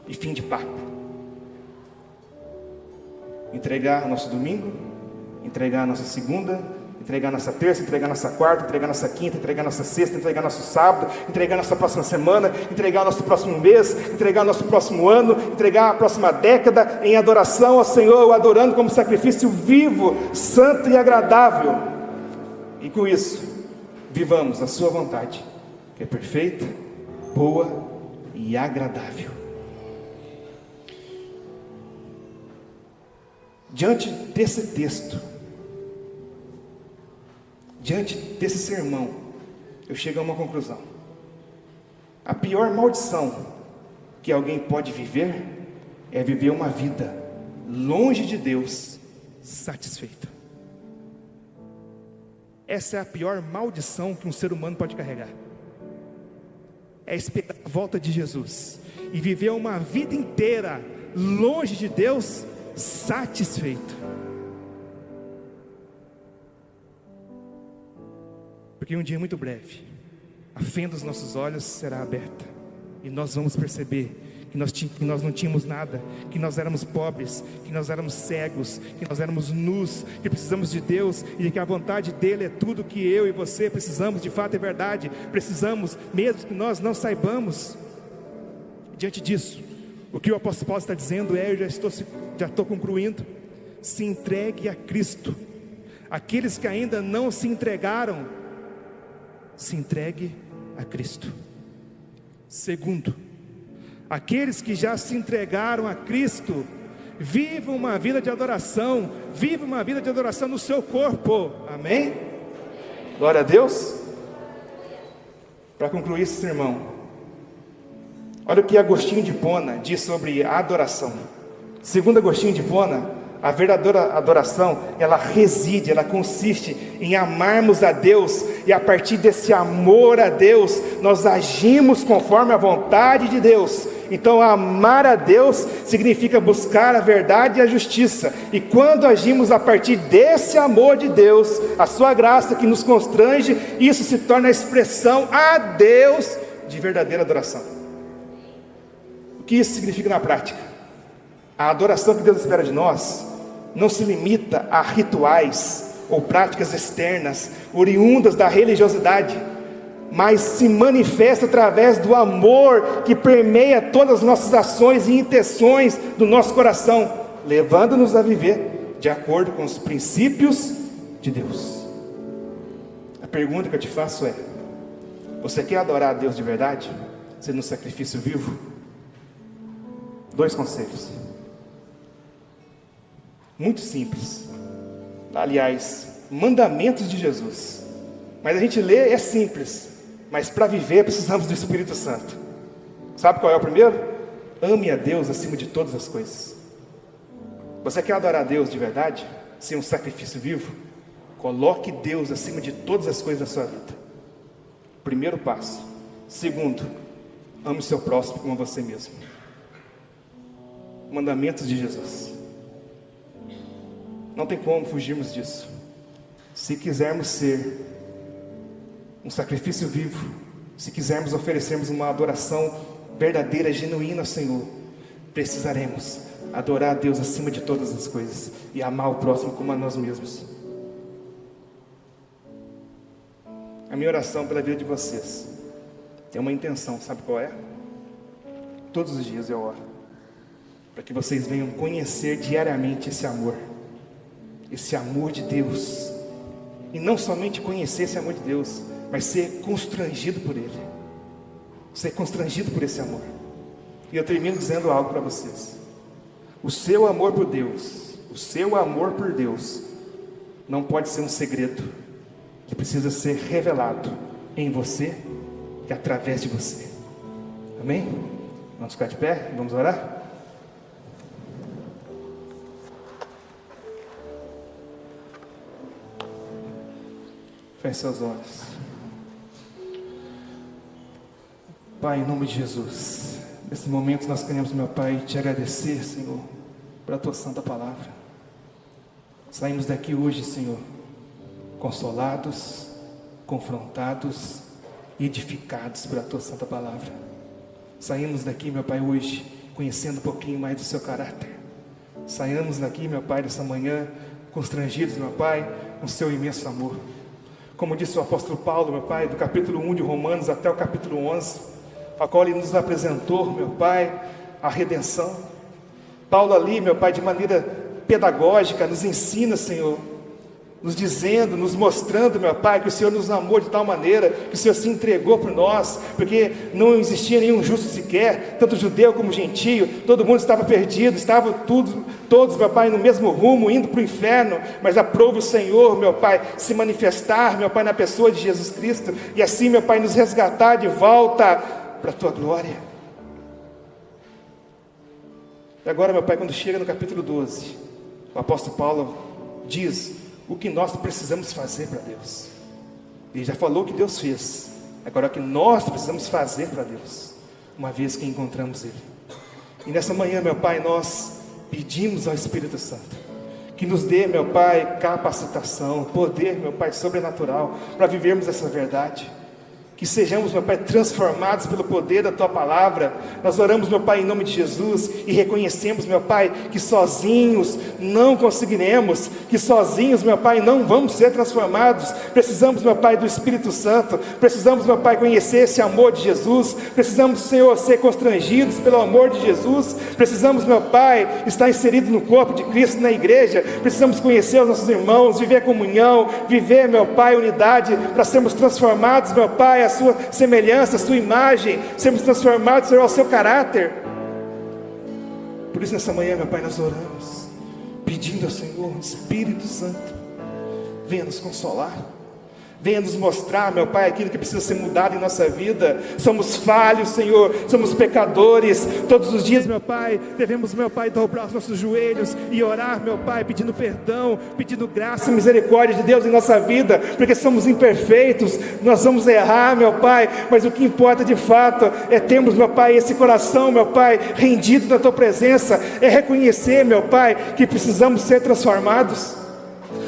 E fim de papo. Entregar nosso domingo, entregar nossa segunda, entregar nossa terça, entregar nossa quarta, entregar nossa quinta, entregar nossa sexta, entregar nosso sábado, entregar nossa próxima semana, entregar nosso próximo mês, entregar nosso próximo ano, entregar a próxima década em adoração ao Senhor, o adorando como sacrifício vivo, santo e agradável. E com isso, vivamos a sua vontade, que é perfeita, boa e agradável. Diante desse texto, diante desse sermão, eu chego a uma conclusão. A pior maldição que alguém pode viver é viver uma vida longe de Deus, satisfeita. Essa é a pior maldição que um ser humano pode carregar. É esperar a volta de Jesus e viver uma vida inteira longe de Deus, satisfeito. Porque um dia muito breve, a fenda dos nossos olhos será aberta e nós vamos perceber que nós não tínhamos nada, que nós éramos pobres, que nós éramos cegos, que nós éramos nus, que precisamos de Deus e que a vontade dele é tudo que eu e você precisamos. De fato é verdade, precisamos, mesmo que nós não saibamos. Diante disso, o que o apóstolo Paulo está dizendo é: eu já estou concluindo. Se entregue a Cristo. Aqueles que ainda não se entregaram, se entregue a Cristo. Segundo, aqueles que já se entregaram a Cristo, vivam uma vida de adoração, vivam uma vida de adoração no seu corpo. Amém? Glória a Deus. Para concluir esse sermão, olha o que Agostinho de Hipona diz sobre a adoração. Segundo Agostinho de Hipona, a verdadeira adoração, ela consiste em amarmos a Deus, e a partir desse amor a Deus, nós agimos conforme a vontade de Deus. Então amar a Deus significa buscar a verdade e a justiça, e quando agimos a partir desse amor de Deus, a sua graça que nos constrange, isso se torna a expressão a Deus de verdadeira adoração. O que isso significa na prática? A adoração que Deus espera de nós não se limita a rituais ou práticas externas, oriundas da religiosidade, mas se manifesta através do amor que permeia todas as nossas ações e intenções do nosso coração, levando-nos a viver de acordo com os princípios de Deus. A pergunta que eu te faço é: você quer adorar a Deus de verdade, sendo um sacrifício vivo? 2 conselhos muito simples, aliás, mandamentos de Jesus, mas a gente lê, é simples, mas para viver precisamos do Espírito Santo. Sabe qual é o primeiro? Ame a Deus acima de todas as coisas. Você quer adorar a Deus de verdade, ser um sacrifício vivo? Coloque Deus acima de todas as coisas da sua vida. Primeiro passo. Segundo, ame o seu próximo como você mesmo. Mandamentos de Jesus. Não tem como fugirmos disso. Se quisermos ser um sacrifício vivo, se quisermos oferecermos uma adoração verdadeira, genuína ao Senhor, precisaremos adorar a Deus acima de todas as coisas e amar o próximo como a nós mesmos. A minha oração pela vida de vocês é uma intenção, sabe qual é? Todos os dias eu oro para que vocês venham conhecer diariamente esse amor de Deus, e não somente conhecer esse amor de Deus, mas ser constrangido por Ele, ser constrangido por esse amor. E eu termino dizendo algo para vocês: o seu amor por Deus, não pode ser um segredo que precisa ser revelado em você e através de você. Amém? Vamos ficar de pé, vamos orar? Feche seus olhos. Pai, em nome de Jesus, nesse momento nós queremos, meu Pai, te agradecer, Senhor, pela tua santa palavra. Saímos daqui hoje, Senhor, consolados, confrontados e edificados pela tua santa palavra. Saímos daqui, meu Pai, hoje conhecendo um pouquinho mais do seu caráter, Saiamos daqui, meu Pai, nessa manhã, constrangidos, meu Pai, com seu imenso amor. Como disse o apóstolo Paulo, meu Pai, do capítulo 1 de Romanos até o capítulo 11, a qual ele nos apresentou, meu Pai, a redenção. Paulo ali, meu Pai, de maneira pedagógica, nos ensina, Senhor, nos dizendo, nos mostrando, meu Pai, que o Senhor nos amou de tal maneira, que o Senhor se entregou por nós, porque não existia nenhum justo sequer, tanto judeu como gentio, todo mundo estava perdido, estavam todos, meu Pai, no mesmo rumo, indo para o inferno, mas aprove o Senhor, meu Pai, se manifestar, meu Pai, na pessoa de Jesus Cristo, e assim, meu Pai, nos resgatar de volta para a Tua glória. E agora, meu Pai, quando chega no capítulo 12, o apóstolo Paulo diz o que nós precisamos fazer para Deus. Ele já falou o que Deus fez, agora o que nós precisamos fazer para Deus, uma vez que encontramos Ele. E nessa manhã, meu Pai, nós pedimos ao Espírito Santo que nos dê, meu Pai, capacitação, poder, meu Pai, sobrenatural, para vivermos essa verdade. Que sejamos, meu Pai, transformados pelo poder da Tua palavra. Nós oramos, meu Pai, em nome de Jesus, e reconhecemos, meu Pai, que sozinhos não conseguiremos, que sozinhos, meu Pai, não vamos ser transformados. Precisamos, meu Pai, do Espírito Santo. Precisamos, meu Pai, conhecer esse amor de Jesus. Precisamos, Senhor, ser constrangidos pelo amor de Jesus. Precisamos, meu Pai, estar inserido no corpo de Cristo, na igreja. Precisamos conhecer os nossos irmãos, viver comunhão, viver, meu Pai, unidade, para sermos transformados, meu Pai, sua semelhança, a sua imagem, sermos transformados, Senhor, ao seu caráter. Por isso nessa manhã, meu Pai, nós oramos, pedindo ao Senhor, Espírito Santo, venha nos consolar, venha nos mostrar, meu Pai, aquilo que precisa ser mudado em nossa vida. Somos falhos, Senhor, somos pecadores. Todos os dias, meu Pai, devemos, meu Pai, dobrar os nossos joelhos e orar, meu Pai, pedindo perdão, pedindo graça e misericórdia de Deus em nossa vida, porque somos imperfeitos, nós vamos errar, meu Pai, mas o que importa de fato é termos, meu Pai, esse coração, meu Pai, rendido na Tua presença, é reconhecer, meu Pai, que precisamos ser transformados.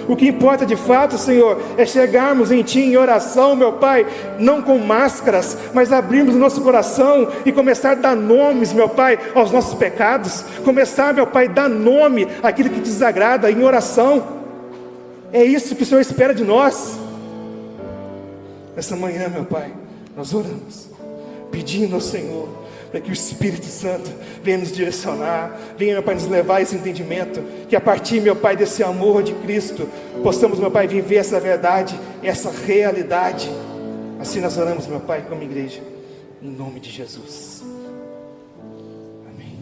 O que importa de fato, Senhor, é chegarmos em Ti em oração, meu Pai, não com máscaras, mas abrirmos o nosso coração e começar a dar nomes, meu Pai, aos nossos pecados. Começar, meu Pai, a dar nome àquilo que te desagrada em oração. É isso que o Senhor espera de nós. Nessa manhã, meu Pai, nós oramos, pedindo ao Senhor para que o Espírito Santo venha nos direcionar, venha, meu Pai, nos levar a esse entendimento, que a partir, meu Pai, desse amor de Cristo, possamos, meu Pai, viver essa verdade, essa realidade. Assim nós oramos, meu Pai, como igreja, em nome de Jesus. Amém.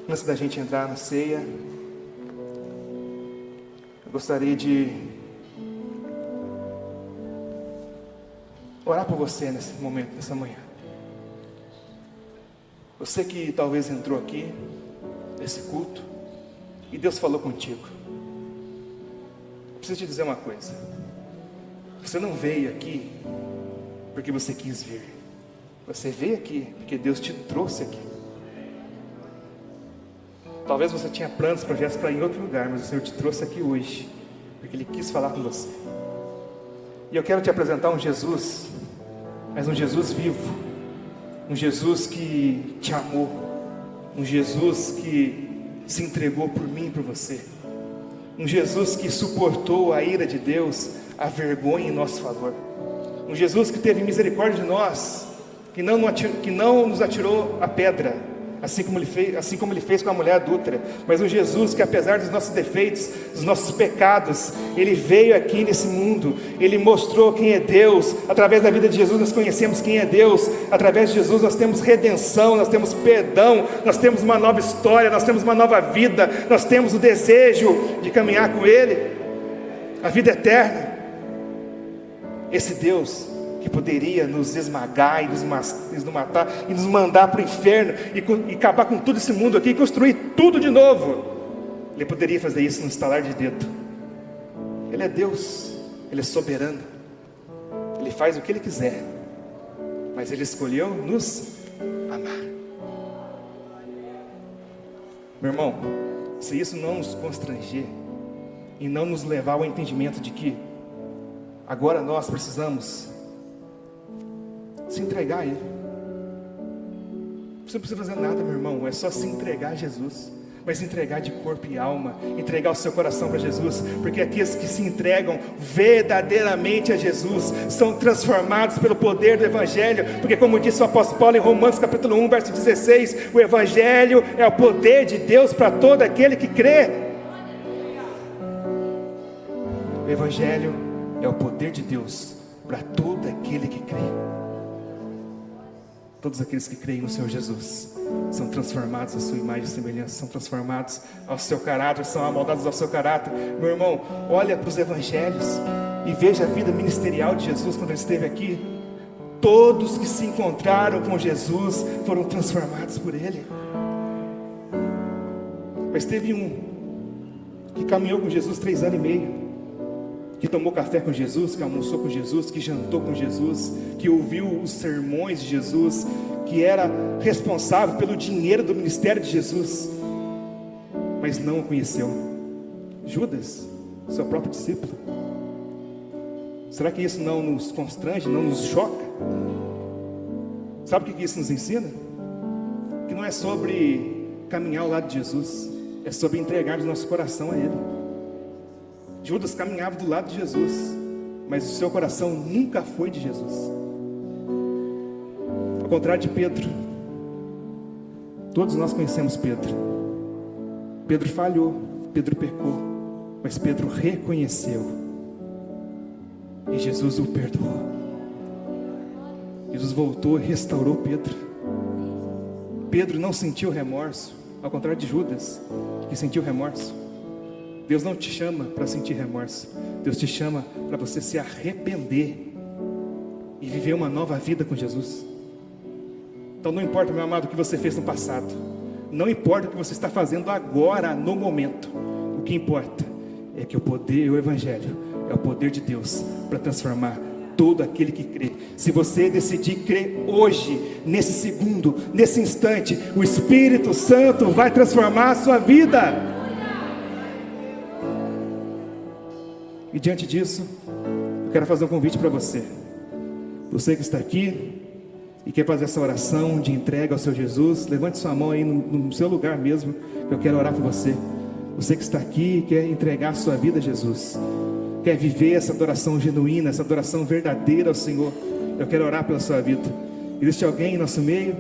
Antes da gente entrar na ceia, eu gostaria de orar por você nesse momento, nessa manhã. Você que talvez entrou aqui, nesse culto, e Deus falou contigo. Preciso te dizer uma coisa. Você não veio aqui porque você quis vir. Você veio aqui porque Deus te trouxe aqui. Talvez você tinha planos, projetos para ir em outro lugar, mas o Senhor te trouxe aqui hoje, porque Ele quis falar com você. E eu quero te apresentar um Jesus, mas um Jesus vivo, um Jesus que te amou, um Jesus que se entregou por mim e por você, um Jesus que suportou a ira de Deus, a vergonha em nosso favor, um Jesus que teve misericórdia de nós, que não nos atirou a pedra, assim como ele fez com a mulher adúltera, mas um Jesus que, apesar dos nossos defeitos, dos nossos pecados, Ele veio aqui nesse mundo, Ele mostrou quem é Deus. Através da vida de Jesus nós conhecemos quem é Deus, através de Jesus nós temos redenção, nós temos perdão, nós temos uma nova história, nós temos uma nova vida, nós temos o desejo de caminhar com Ele, a vida eterna. Esse Deus que poderia nos esmagar e nos matar e nos mandar para o inferno e acabar com todo esse mundo aqui e construir tudo de novo, Ele poderia fazer isso num estalar de dedo. Ele é Deus, Ele é soberano, Ele faz o que Ele quiser, mas Ele escolheu nos amar. Meu irmão, se isso não nos constranger e não nos levar ao entendimento de que agora nós precisamos se entregar a Ele, Você não precisa fazer nada, meu irmão, é só se entregar a Jesus. Mas entregar de corpo e alma, entregar o seu coração para Jesus, porque aqueles que se entregam verdadeiramente a Jesus, são transformados pelo poder do Evangelho, porque como disse o apóstolo Paulo em Romanos capítulo 1, verso 16, o Evangelho é o poder de Deus para todo aquele que crê. O Evangelho é o poder de Deus para todo aquele que crê. Todos aqueles que creem no Senhor Jesus são transformados à sua imagem e semelhança, são transformados ao seu caráter, são amoldados ao seu caráter. Meu irmão, olha para os evangelhos e veja a vida ministerial de Jesus quando ele esteve aqui. Todos que se encontraram com Jesus foram transformados por ele. Mas teve um que caminhou com Jesus 3 anos e meio, que tomou café com Jesus, que almoçou com Jesus, que jantou com Jesus, que ouviu os sermões de Jesus, que era responsável pelo dinheiro do ministério de Jesus, mas não o conheceu. Judas, seu próprio discípulo. Será que isso não nos constrange, não nos choca? Sabe o que isso nos ensina? Que não é sobre caminhar ao lado de Jesus, é sobre entregarmos nosso coração a Ele. Judas caminhava do lado de Jesus, mas o seu coração nunca foi de Jesus. Ao contrário de Pedro, todos nós conhecemos Pedro. Pedro falhou, Pedro pecou, mas Pedro reconheceu e Jesus o perdoou. Jesus voltou e restaurou Pedro. Pedro não sentiu remorso, ao contrário de Judas, que sentiu remorso. Deus não te chama para sentir remorso. Deus te chama para você se arrepender e viver uma nova vida com Jesus. Então não importa, meu amado, o que você fez no passado, não importa o que você está fazendo agora, no momento. O que importa é que o poder, o Evangelho, é o poder de Deus para transformar todo aquele que crê. Se você decidir crer hoje, nesse segundo, nesse instante, o Espírito Santo vai transformar a sua vida. E diante disso, eu quero fazer um convite para você. Você que está aqui e quer fazer essa oração de entrega ao seu Jesus, levante sua mão aí no seu lugar mesmo, que eu quero orar por você. Você que está aqui e quer entregar a sua vida a Jesus, quer viver essa adoração genuína, essa adoração verdadeira ao Senhor, eu quero orar pela sua vida. Existe alguém em nosso meio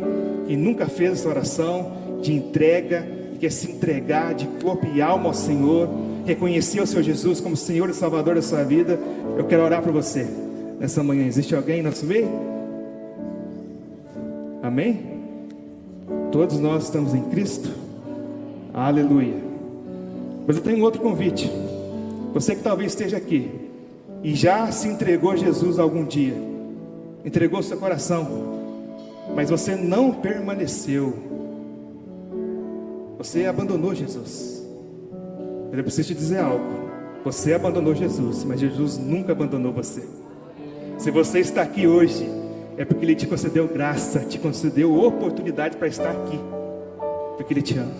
que nunca fez essa oração de entrega e quer se entregar de corpo e alma ao Senhor, reconhecer o Senhor Jesus como Senhor e Salvador da sua vida? Eu quero orar por você nessa manhã. Existe alguém em nosso meio? Amém? Todos nós estamos em Cristo. Aleluia. Mas eu tenho um outro convite. Você que talvez esteja aqui e já se entregou a Jesus algum dia, entregou seu coração, mas você não permaneceu, você abandonou Jesus. Eu preciso te dizer algo. Você abandonou Jesus, mas Jesus nunca abandonou você. Se você está aqui hoje, é porque Ele te concedeu graça, te concedeu oportunidade para estar aqui, porque Ele te ama.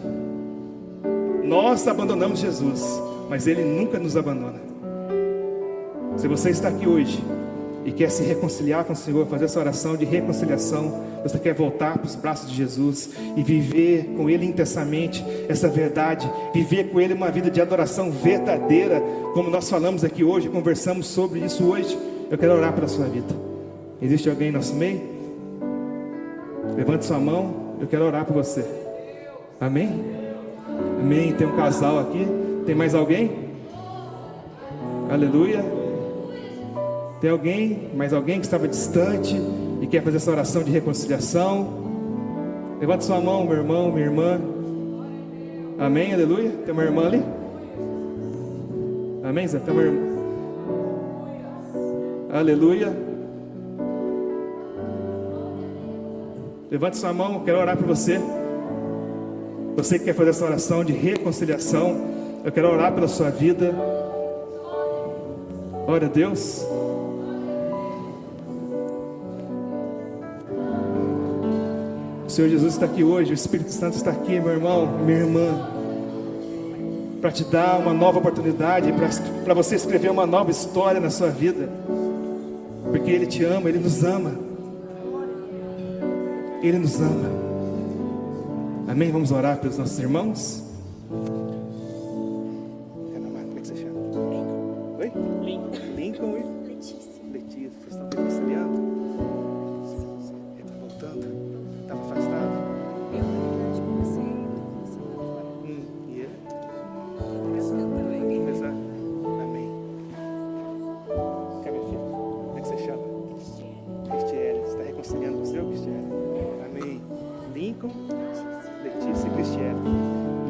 Nós abandonamos Jesus, mas Ele nunca nos abandona. Se você está aqui hoje e quer se reconciliar com o Senhor, fazer essa oração de reconciliação, você quer voltar para os braços de Jesus e viver com Ele intensamente essa verdade, viver com Ele uma vida de adoração verdadeira, como nós falamos aqui hoje, conversamos sobre isso hoje, eu quero orar pela sua vida. Existe alguém em nosso meio? Levante sua mão, eu quero orar por você. Amém? Amém. Tem um casal aqui. Tem mais alguém? Aleluia. Tem alguém, mais alguém que estava distante e quer fazer essa oração de reconciliação? Levante sua mão, meu irmão, minha irmã. Amém, aleluia. Tem uma irmã ali? Amém, Zé? Tem uma irmã? Aleluia. Levante sua mão, quero orar por você. Você que quer fazer essa oração de reconciliação, eu quero orar pela sua vida. Glória a Deus. O Senhor Jesus está aqui hoje, o Espírito Santo está aqui, meu irmão, minha irmã, para te dar uma nova oportunidade, para você escrever uma nova história na sua vida, porque Ele te ama, Ele nos ama. Ele nos ama. Amém? Vamos orar pelos nossos irmãos. Como é que você chama? Oi? Lincoln e Letícia. Vocês estão reconciliando? Ele está voltando? Estava afastado? E ele? Apesar. Amém. Quer minha filha? Como é que você chama? Cristiane. Você está reconciliando com o seu, Cristiane? Amém. Lincoln, Letícia e Cristiane.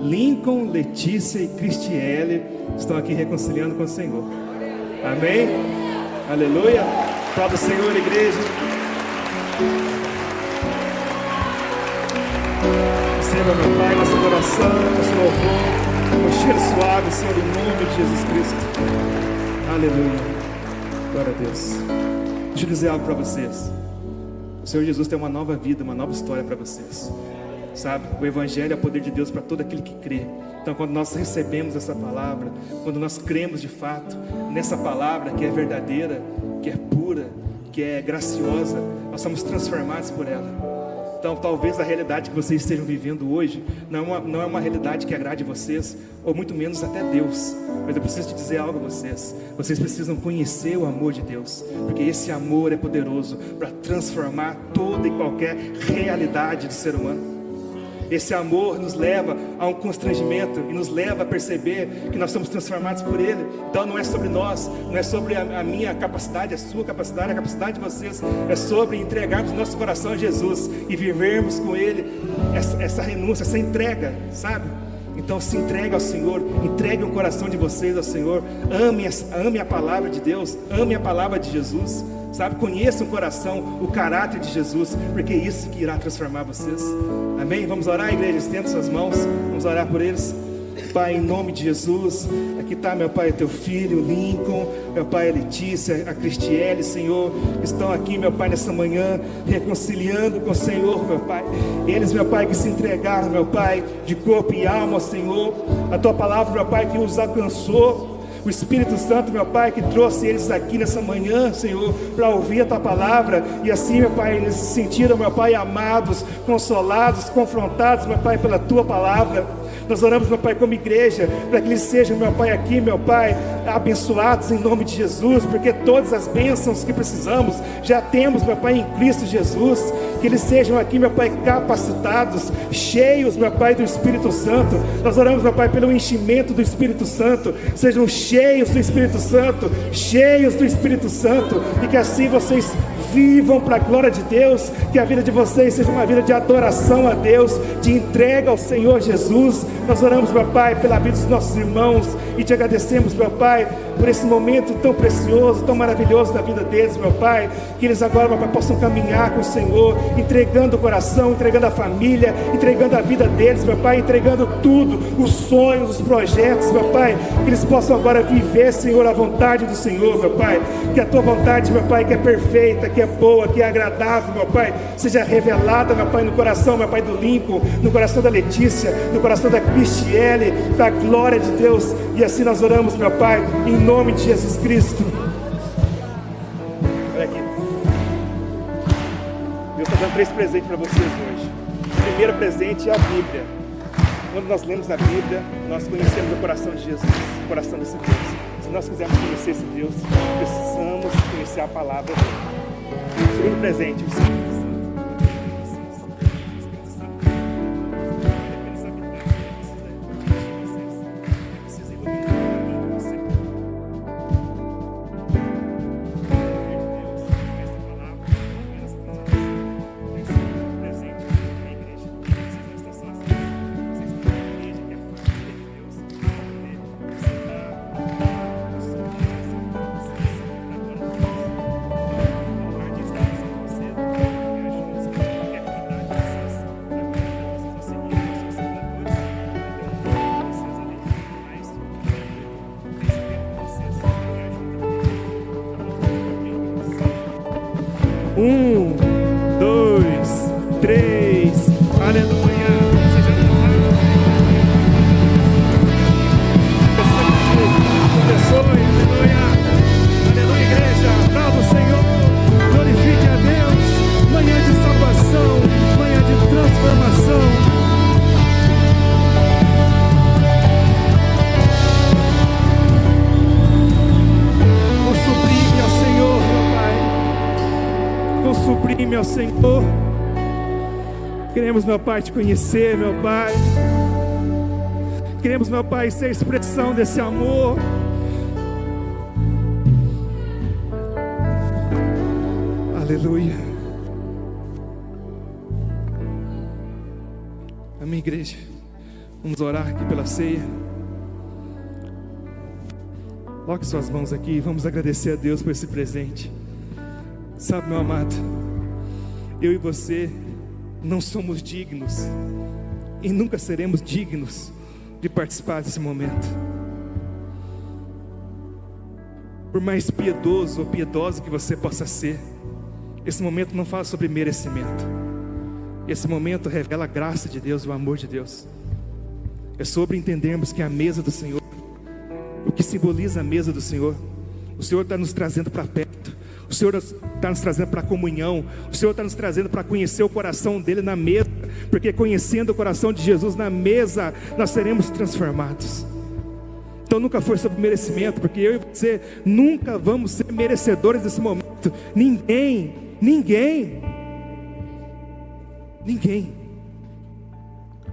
Lincoln, Letícia e Cristiane estão aqui reconciliando com o Senhor. Amém? Aleluia. Aplauda o Senhor, igreja. Receba, meu Pai, nossa adoração, nosso louvor, um cheiro suave, Senhor, em nome de Jesus Cristo. Aleluia. Glória a Deus. Deixa eu dizer algo para vocês. O Senhor Jesus tem uma nova vida, uma nova história para vocês. Sabe? O Evangelho é o poder de Deus para todo aquele que crê. Então, quando nós recebemos essa palavra, quando nós cremos de fato nessa palavra que é verdadeira, que é pura, que é graciosa, nós somos transformados por ela. Então, talvez a realidade que vocês estejam vivendo hoje não é uma realidade que agrade vocês, ou muito menos até Deus. Mas eu preciso te dizer algo a vocês. Vocês precisam conhecer o amor de Deus, porque esse amor é poderoso para transformar toda e qualquer realidade do ser humano. Esse amor nos leva a um constrangimento e nos leva a perceber que nós somos transformados por Ele. Então não é sobre nós, não é sobre a minha capacidade, a sua capacidade, a capacidade de vocês. É sobre entregarmos o nosso coração a Jesus e vivermos com Ele essa renúncia, essa entrega, sabe? Então se entregue ao Senhor, entregue o coração de vocês ao Senhor. Ame a palavra de Deus, ame a palavra de Jesus. Sabe, conheça o coração, o caráter de Jesus, porque é isso que irá transformar vocês. Amém? Vamos orar, igreja, estenda suas mãos, vamos orar por eles. Pai, em nome de Jesus, aqui está, meu Pai, teu filho, Lincoln, meu Pai, a Letícia, a Cristiane, Senhor, que estão aqui, meu Pai, nessa manhã, reconciliando com o Senhor, meu Pai. Eles, meu Pai, que se entregaram, meu Pai, de corpo e alma ao Senhor. A tua palavra, meu Pai, que os alcançou. O Espírito Santo, meu Pai, que trouxe eles aqui nessa manhã, Senhor, para ouvir a Tua palavra. E assim, meu Pai, eles se sentiram, meu Pai, amados, consolados, confrontados, meu Pai, pela Tua palavra. Nós oramos, meu Pai, como igreja, para que eles sejam, meu Pai, aqui, meu Pai, abençoados em nome de Jesus, porque todas as bênçãos que precisamos já temos, meu Pai, em Cristo Jesus. Que eles sejam aqui, meu Pai, capacitados, cheios, meu Pai, do Espírito Santo. Nós oramos, meu Pai, pelo enchimento do Espírito Santo. Sejam cheios do Espírito Santo, cheios do Espírito Santo, e que assim vocês vivam para a glória de Deus, que a vida de vocês seja uma vida de adoração a Deus, de entrega ao Senhor Jesus. Nós oramos, meu Pai, pela vida dos nossos irmãos e te agradecemos, meu Pai, por esse momento tão precioso, tão maravilhoso da vida deles, meu Pai, que eles agora, meu Pai, possam caminhar com o Senhor, entregando o coração, entregando a família, entregando a vida deles, meu Pai, entregando tudo, os sonhos, os projetos, meu Pai, que eles possam agora viver, Senhor, a vontade do Senhor, meu Pai, que a Tua vontade, meu Pai, que é perfeita, que é boa, que é agradável, meu Pai, seja revelada, meu Pai, no coração, meu Pai, do Lincoln, no coração da Letícia, no coração da Cristiane, da glória de Deus. E assim nós oramos, meu Pai, em nome de Jesus Cristo. Olha aqui, Deus está dando 3 presentes para vocês hoje. O primeiro presente é a Bíblia. Quando nós lemos a Bíblia, nós conhecemos o coração de Jesus, o coração desse Deus. Se nós quisermos conhecer esse Deus, precisamos conhecer a palavra dele. O segundo presente, o Espírito Santo. suprime ao Senhor. Queremos, meu Pai, te conhecer, meu Pai. Queremos, meu Pai, ser a expressão desse amor. Aleluia. Amém, igreja. Vamos orar aqui pela ceia. Coloque suas mãos aqui e vamos agradecer a Deus por esse presente. Sabe, meu amado, eu e você não somos dignos e nunca seremos dignos de participar desse momento. Por mais piedoso ou piedosa que você possa ser, esse momento não fala sobre merecimento. Esse momento revela a graça de Deus, o amor de Deus. É sobre entendermos que a mesa do Senhor, o que simboliza a mesa do Senhor, o Senhor está nos trazendo para perto, o Senhor está nos trazendo para a comunhão, o Senhor está nos trazendo para conhecer o coração dele na mesa, porque conhecendo o coração de Jesus na mesa, nós seremos transformados. Então nunca foi sobre merecimento, porque eu e você nunca vamos ser merecedores desse momento. Ninguém.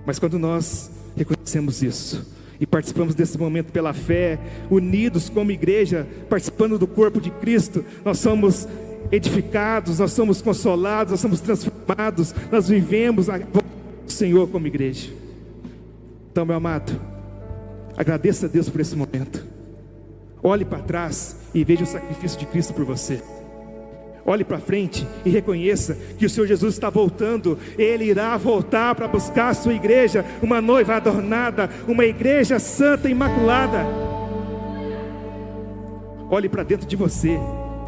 Mas quando nós reconhecemos isso e participamos desse momento pela fé, unidos como igreja, participando do corpo de Cristo, nós somos edificados, nós somos consolados, nós somos transformados, nós vivemos a vontade do Senhor como igreja. Então, meu amado, agradeça a Deus por esse momento. Olhe para trás e veja o sacrifício de Cristo por você. Olhe para frente e reconheça que o Senhor Jesus está voltando. Ele irá voltar para buscar a sua igreja, uma noiva adornada, uma igreja santa e imaculada. Olhe para dentro de você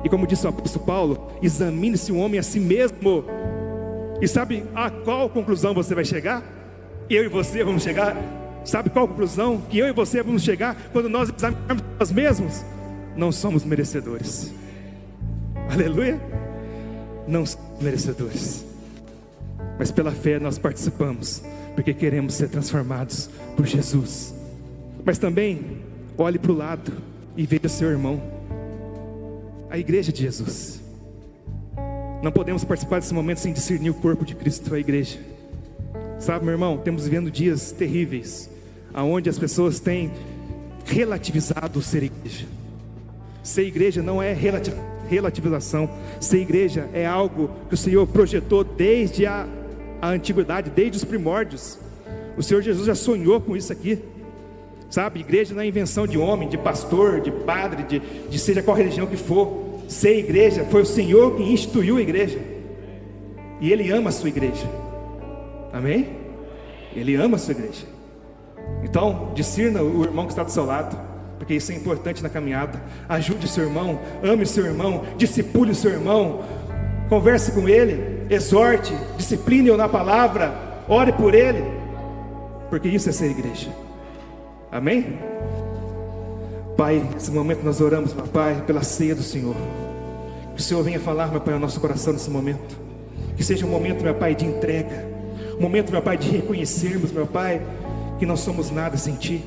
e, como disse o apóstolo Paulo, examine-se o homem a si mesmo. E sabe a qual conclusão você vai chegar? Eu e você vamos chegar. Sabe qual conclusão que eu e você vamos chegar quando nós examinarmos nós mesmos? Não somos merecedores. Aleluia. Não somos merecedores, mas pela fé nós participamos, porque queremos ser transformados por Jesus. Mas também olhe para o lado e veja seu irmão, a igreja de Jesus. Não podemos participar desse momento sem discernir o corpo de Cristo, a igreja. Sabe, meu irmão, temos vivendo dias terríveis, aonde as pessoas têm relativizado o ser igreja. Ser igreja não é relativização. Ser igreja é algo que o Senhor projetou desde a antiguidade, desde os primórdios. O Senhor Jesus já sonhou com isso aqui. Sabe, igreja não é invenção de homem, de pastor, de padre, de seja qual religião que for. Ser igreja foi o Senhor que instituiu a igreja, e Ele ama a sua igreja. Amém? Ele ama a sua igreja. Então discirna o irmão que está do seu lado, porque isso é importante na caminhada. Ajude o seu irmão, ame o seu irmão, discipule o seu irmão, converse com ele, exorte, discipline-o na palavra, ore por ele, porque isso é ser igreja. Amém? Pai, nesse momento nós oramos, meu Pai, pela ceia do Senhor. Que o Senhor venha falar, meu Pai, ao nosso coração nesse momento. Que seja um momento, meu Pai, de entrega, um momento, meu Pai, de reconhecermos, meu Pai, que não somos nada sem Ti,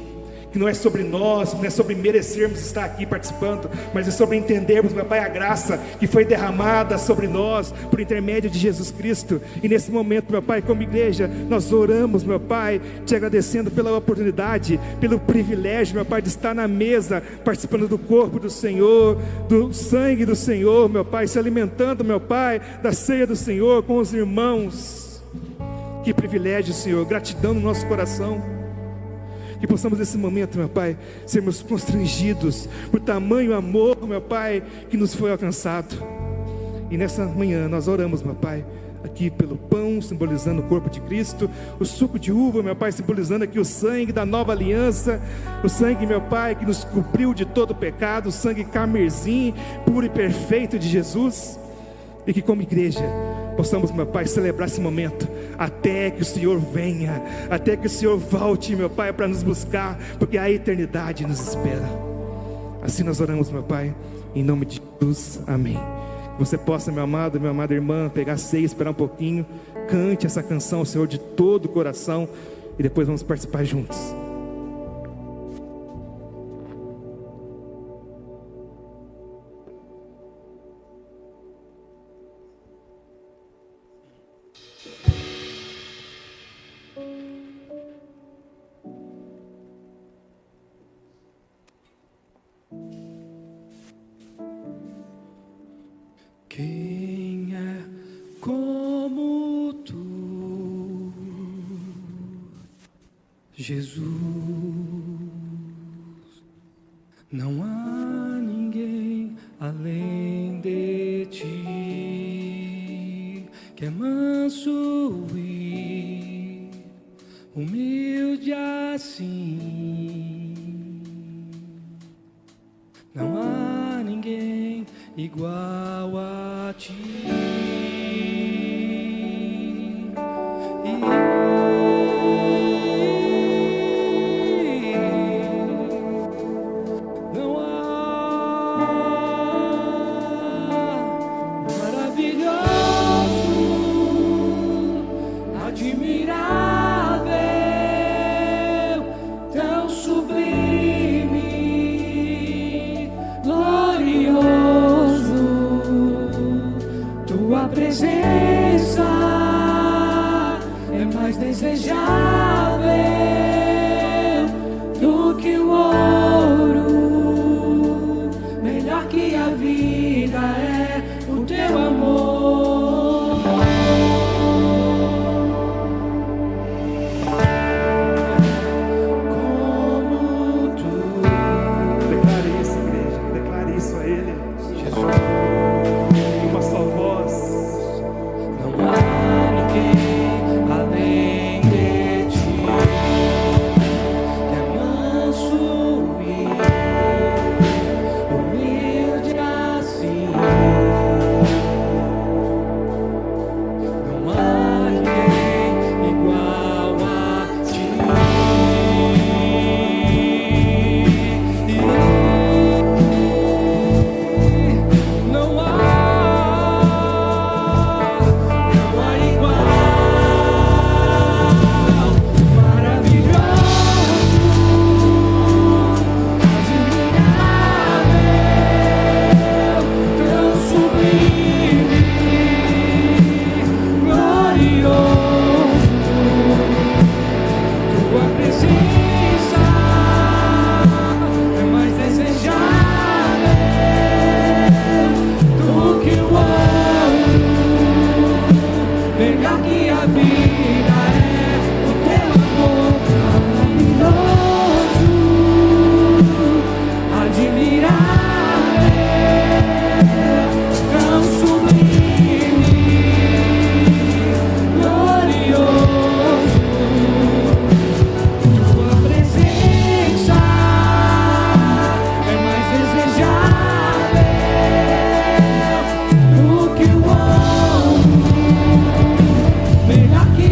que não é sobre nós, não é sobre merecermos estar aqui participando, mas é sobre entendermos, meu Pai, a graça que foi derramada sobre nós por intermédio de Jesus Cristo. E nesse momento, meu Pai, como igreja, nós oramos, meu Pai, te agradecendo pela oportunidade, pelo privilégio, meu Pai, de estar na mesa, participando do corpo do Senhor, do sangue do Senhor, meu Pai, se alimentando, meu Pai, da ceia do Senhor com os irmãos. Que privilégio, Senhor, gratidão no nosso coração. Que possamos nesse momento, meu Pai, sermos constrangidos por tamanho amor, meu Pai, que nos foi alcançado. E nessa manhã nós oramos, meu Pai, aqui pelo pão, simbolizando o corpo de Cristo, o suco de uva, meu Pai, simbolizando aqui o sangue da nova aliança, o sangue, meu Pai, que nos cobriu de todo o pecado, o sangue carmesim, puro e perfeito de Jesus. E que como igreja possamos, meu Pai, celebrar esse momento até que o Senhor venha, até que o Senhor volte, meu Pai, para nos buscar, porque a eternidade nos espera. Assim nós oramos, meu Pai, em nome de Jesus, amém. Que você possa, meu amado, minha amada irmã, pegar a ceia, esperar um pouquinho, cante essa canção ao Senhor de todo o coração, e depois vamos participar juntos. Jesus, não há ninguém além de ti, que é manso e humilde assim. Não há ninguém igual a ti. Não há maravilhoso, admirável, tão sublime, glorioso, tua presença é mais desejável do que o ouro, melhor que a vida é o teu amor. Como tu. Declare isso, igreja. Declare isso a Ele. Jesus, Em uma só voz. não há ninguém além de ti, que é manso e humilde assim. Não há ninguém igual a ti. Não há igual, maravilhoso, admirável, tão sublime, glorioso, tua presença é mais desejável do que o ouro, melhor que a vida é o teu amor maravilhoso, admirável, tão sublime, glorioso, tua presença é mais desejável do que o ouro, melhor que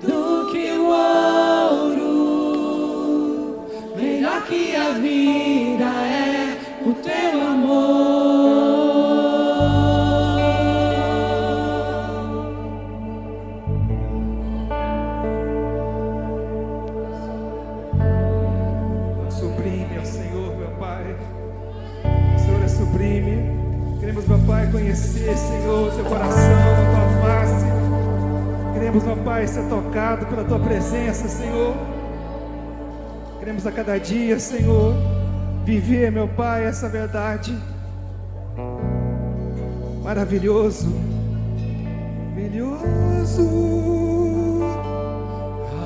do que o ouro, melhor que a vida é o teu amor. Sublime, ó Senhor, meu Pai. O Senhor é sublime. Queremos, meu Pai, conhecer, Senhor, o teu coração, a tua face. Queremos, meu Pai, ser tocado pela tua presença, Senhor. Queremos a cada dia, Senhor, viver, meu Pai, essa verdade. Maravilhoso, maravilhoso,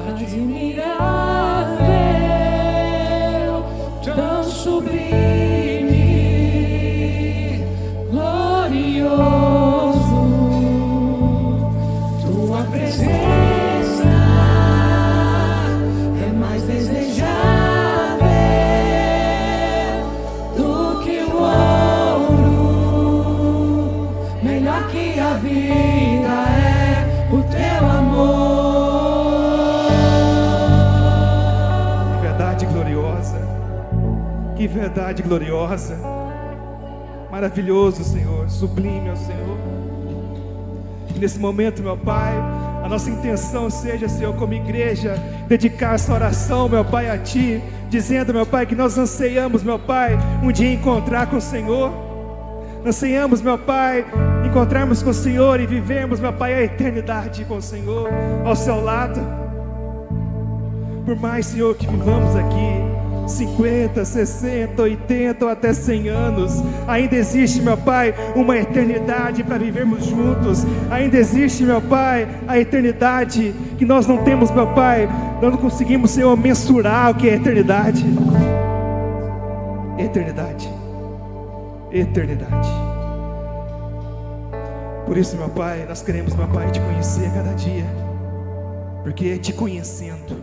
admirável, tão sublime, glorioso, tua presença é mais desejável do que o ouro, melhor que a vida é o teu amor. que verdade gloriosa, maravilhoso, Senhor, sublime, ó Senhor. E nesse momento, meu Pai, a nossa intenção seja, Senhor, como igreja, dedicar essa oração, meu Pai, a Ti, dizendo, meu Pai, que nós anseiamos, meu Pai, um dia encontrar com o Senhor. Anseiamos, meu Pai, encontrarmos com o Senhor e vivermos, meu Pai, a eternidade com o Senhor ao seu lado. Por mais, Senhor, que vivamos aqui 50, 60, 80 ou até 100 anos, ainda existe, meu Pai, uma eternidade para vivermos juntos. Ainda existe, meu Pai, a eternidade que nós não temos, meu Pai, nós não conseguimos, Senhor, mensurar o que é eternidade. Eternidade. Eternidade. Por isso, meu Pai, nós queremos, meu Pai, te conhecer a cada dia, porque é te conhecendo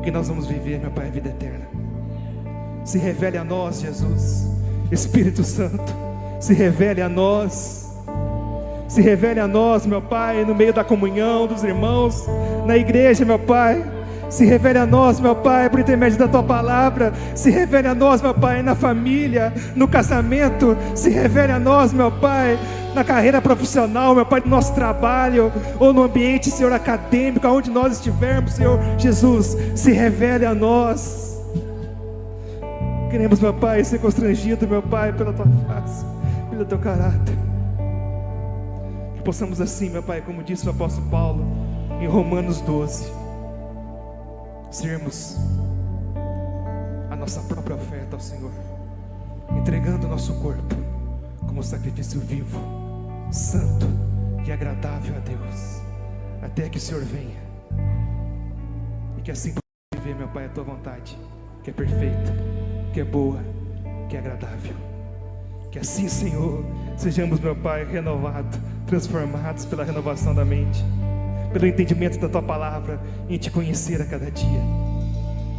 que nós vamos viver, meu Pai, a vida eterna. Se revele a nós, Jesus. Espírito Santo, se revele a nós. Se revele a nós, meu Pai, no meio da comunhão dos irmãos, na igreja, meu Pai. Se revele a nós, meu Pai, por intermédio da Tua Palavra. Se revele a nós, meu Pai, na família, no casamento. Se revele a nós, meu Pai, na carreira profissional, meu Pai, no nosso trabalho, ou no ambiente, Senhor, acadêmico, aonde nós estivermos, Senhor Jesus, se revele a nós. Queremos, meu Pai, ser constrangido, meu Pai, pela Tua face, pelo Teu caráter. Que possamos assim, meu Pai, como disse o apóstolo Paulo, em Romanos 12, sermos a nossa própria oferta ao Senhor, entregando o nosso corpo como sacrifício vivo, santo e agradável a Deus, até que o Senhor venha, e que assim possamos viver, meu Pai, a Tua vontade, que é perfeita, que é boa, que é agradável. Que assim, Senhor, sejamos, meu Pai, renovados, transformados pela renovação da mente, pelo entendimento da Tua Palavra, em Te conhecer a cada dia.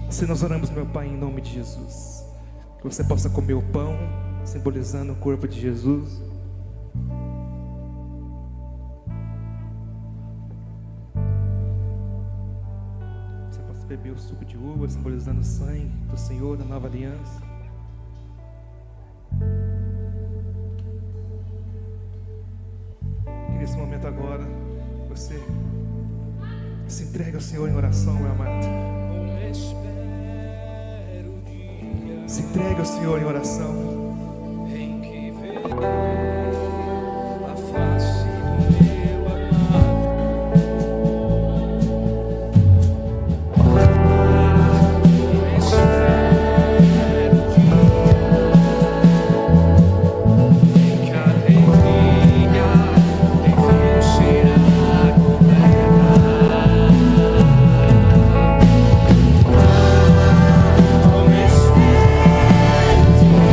Assim nós oramos, meu Pai, em nome de Jesus. Que você possa comer o pão, simbolizando o corpo de Jesus. Você possa beber o suco de uva, simbolizando o sangue do Senhor, da nova aliança. Que nesse momento agora, você se entregue ao Senhor em oração, meu amado. Se entregue ao Senhor em oração. A face do meu amado, espero o dia em que a alegria enfim será completa. Como espero o dia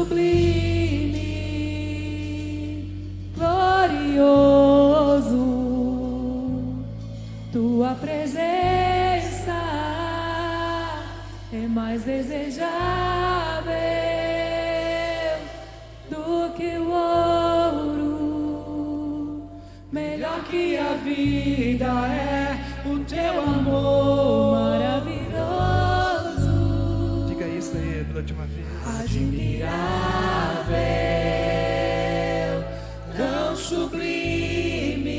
sublime, glorioso. Tua presença é mais desejável do que o ouro. Melhor que a vida é o teu amor maravilhoso. Diga isso aí pela última vez. Admirável, tão sublime,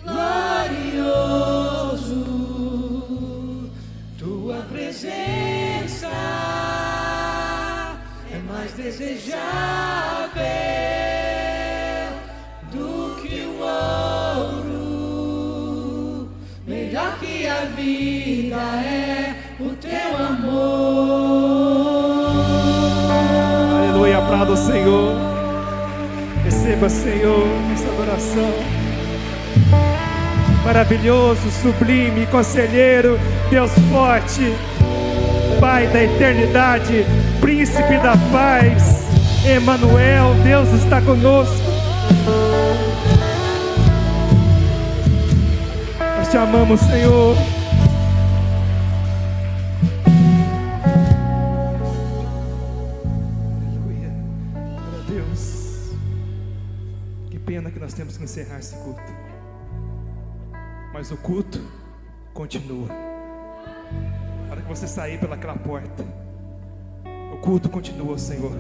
glorioso. Tua presença é mais desejável do que o ouro. Melhor que a vida é o teu amor. Aleluia, aplauda o Senhor. Receba, Senhor, essa adoração. Maravilhoso, sublime, conselheiro, Deus forte, Pai da eternidade, Príncipe da paz, Emanuel, Deus está conosco. Nós te amamos, Senhor. Aleluia. Glória a Deus. Que pena que nós temos que encerrar esse culto. Mas o culto continua. Na hora que você sair pelaquela porta, o culto continua, Senhor.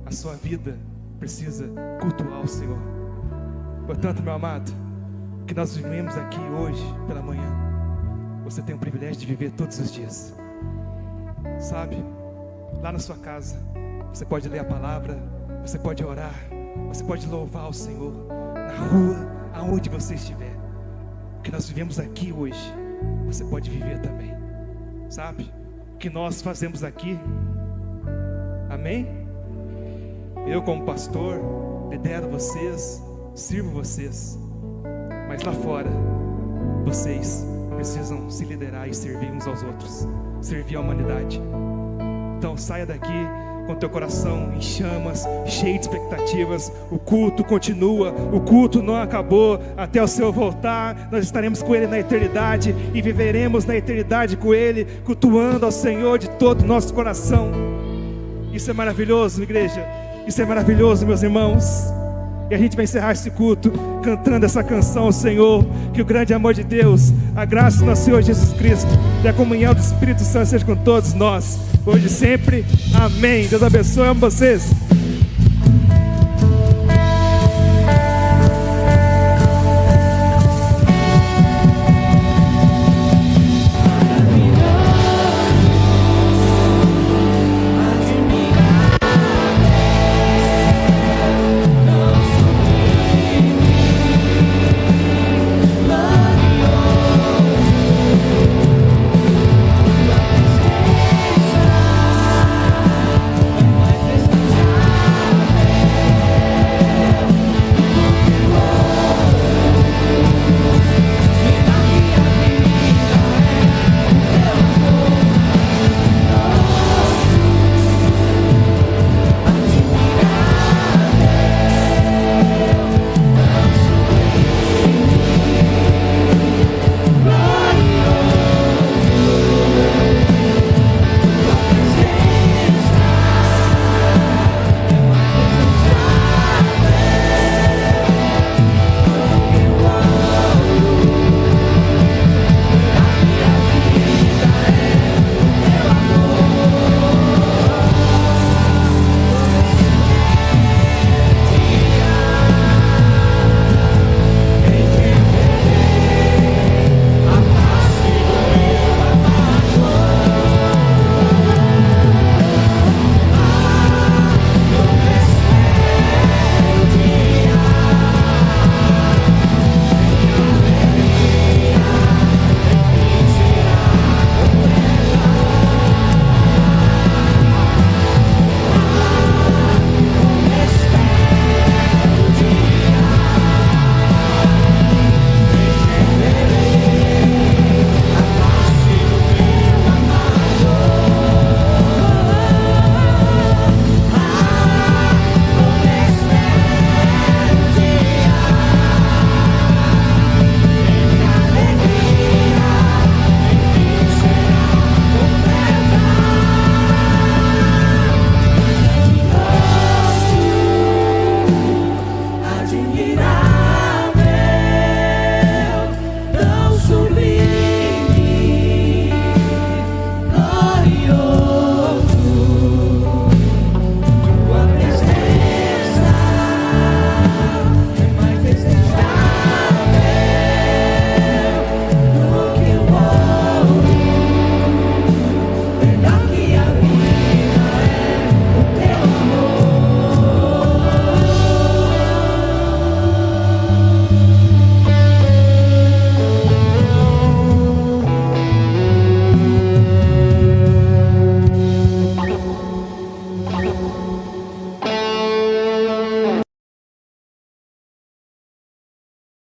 A sua vida precisa cultuar o Senhor. Portanto, meu amado, o que nós vivemos aqui hoje pela manhã, você tem o privilégio de viver todos os dias. Sabe? Lá na sua casa, você pode ler a palavra, você pode orar, você pode louvar o Senhor. Na rua, aonde você estiver. O que nós vivemos aqui hoje, você pode viver também. Sabe? O que nós fazemos aqui. Amém? Eu, como pastor, lidero vocês, sirvo vocês. Mas lá fora, vocês precisam se liderar e servir uns aos outros. Servir a humanidade. Então saia daqui com teu coração em chamas, cheio de expectativas. O culto continua, o culto não acabou. Até o Senhor voltar, nós estaremos com Ele na eternidade e viveremos na eternidade com Ele, cultuando ao Senhor de todo o nosso coração. Isso é maravilhoso, igreja. Isso é maravilhoso, meus irmãos. E a gente vai encerrar esse culto cantando essa canção ao Senhor. Que o grande amor de Deus, a graça do nosso Senhor Jesus Cristo e a comunhão do Espírito Santo seja com todos nós, hoje e sempre. Amém. Deus abençoe, amo vocês.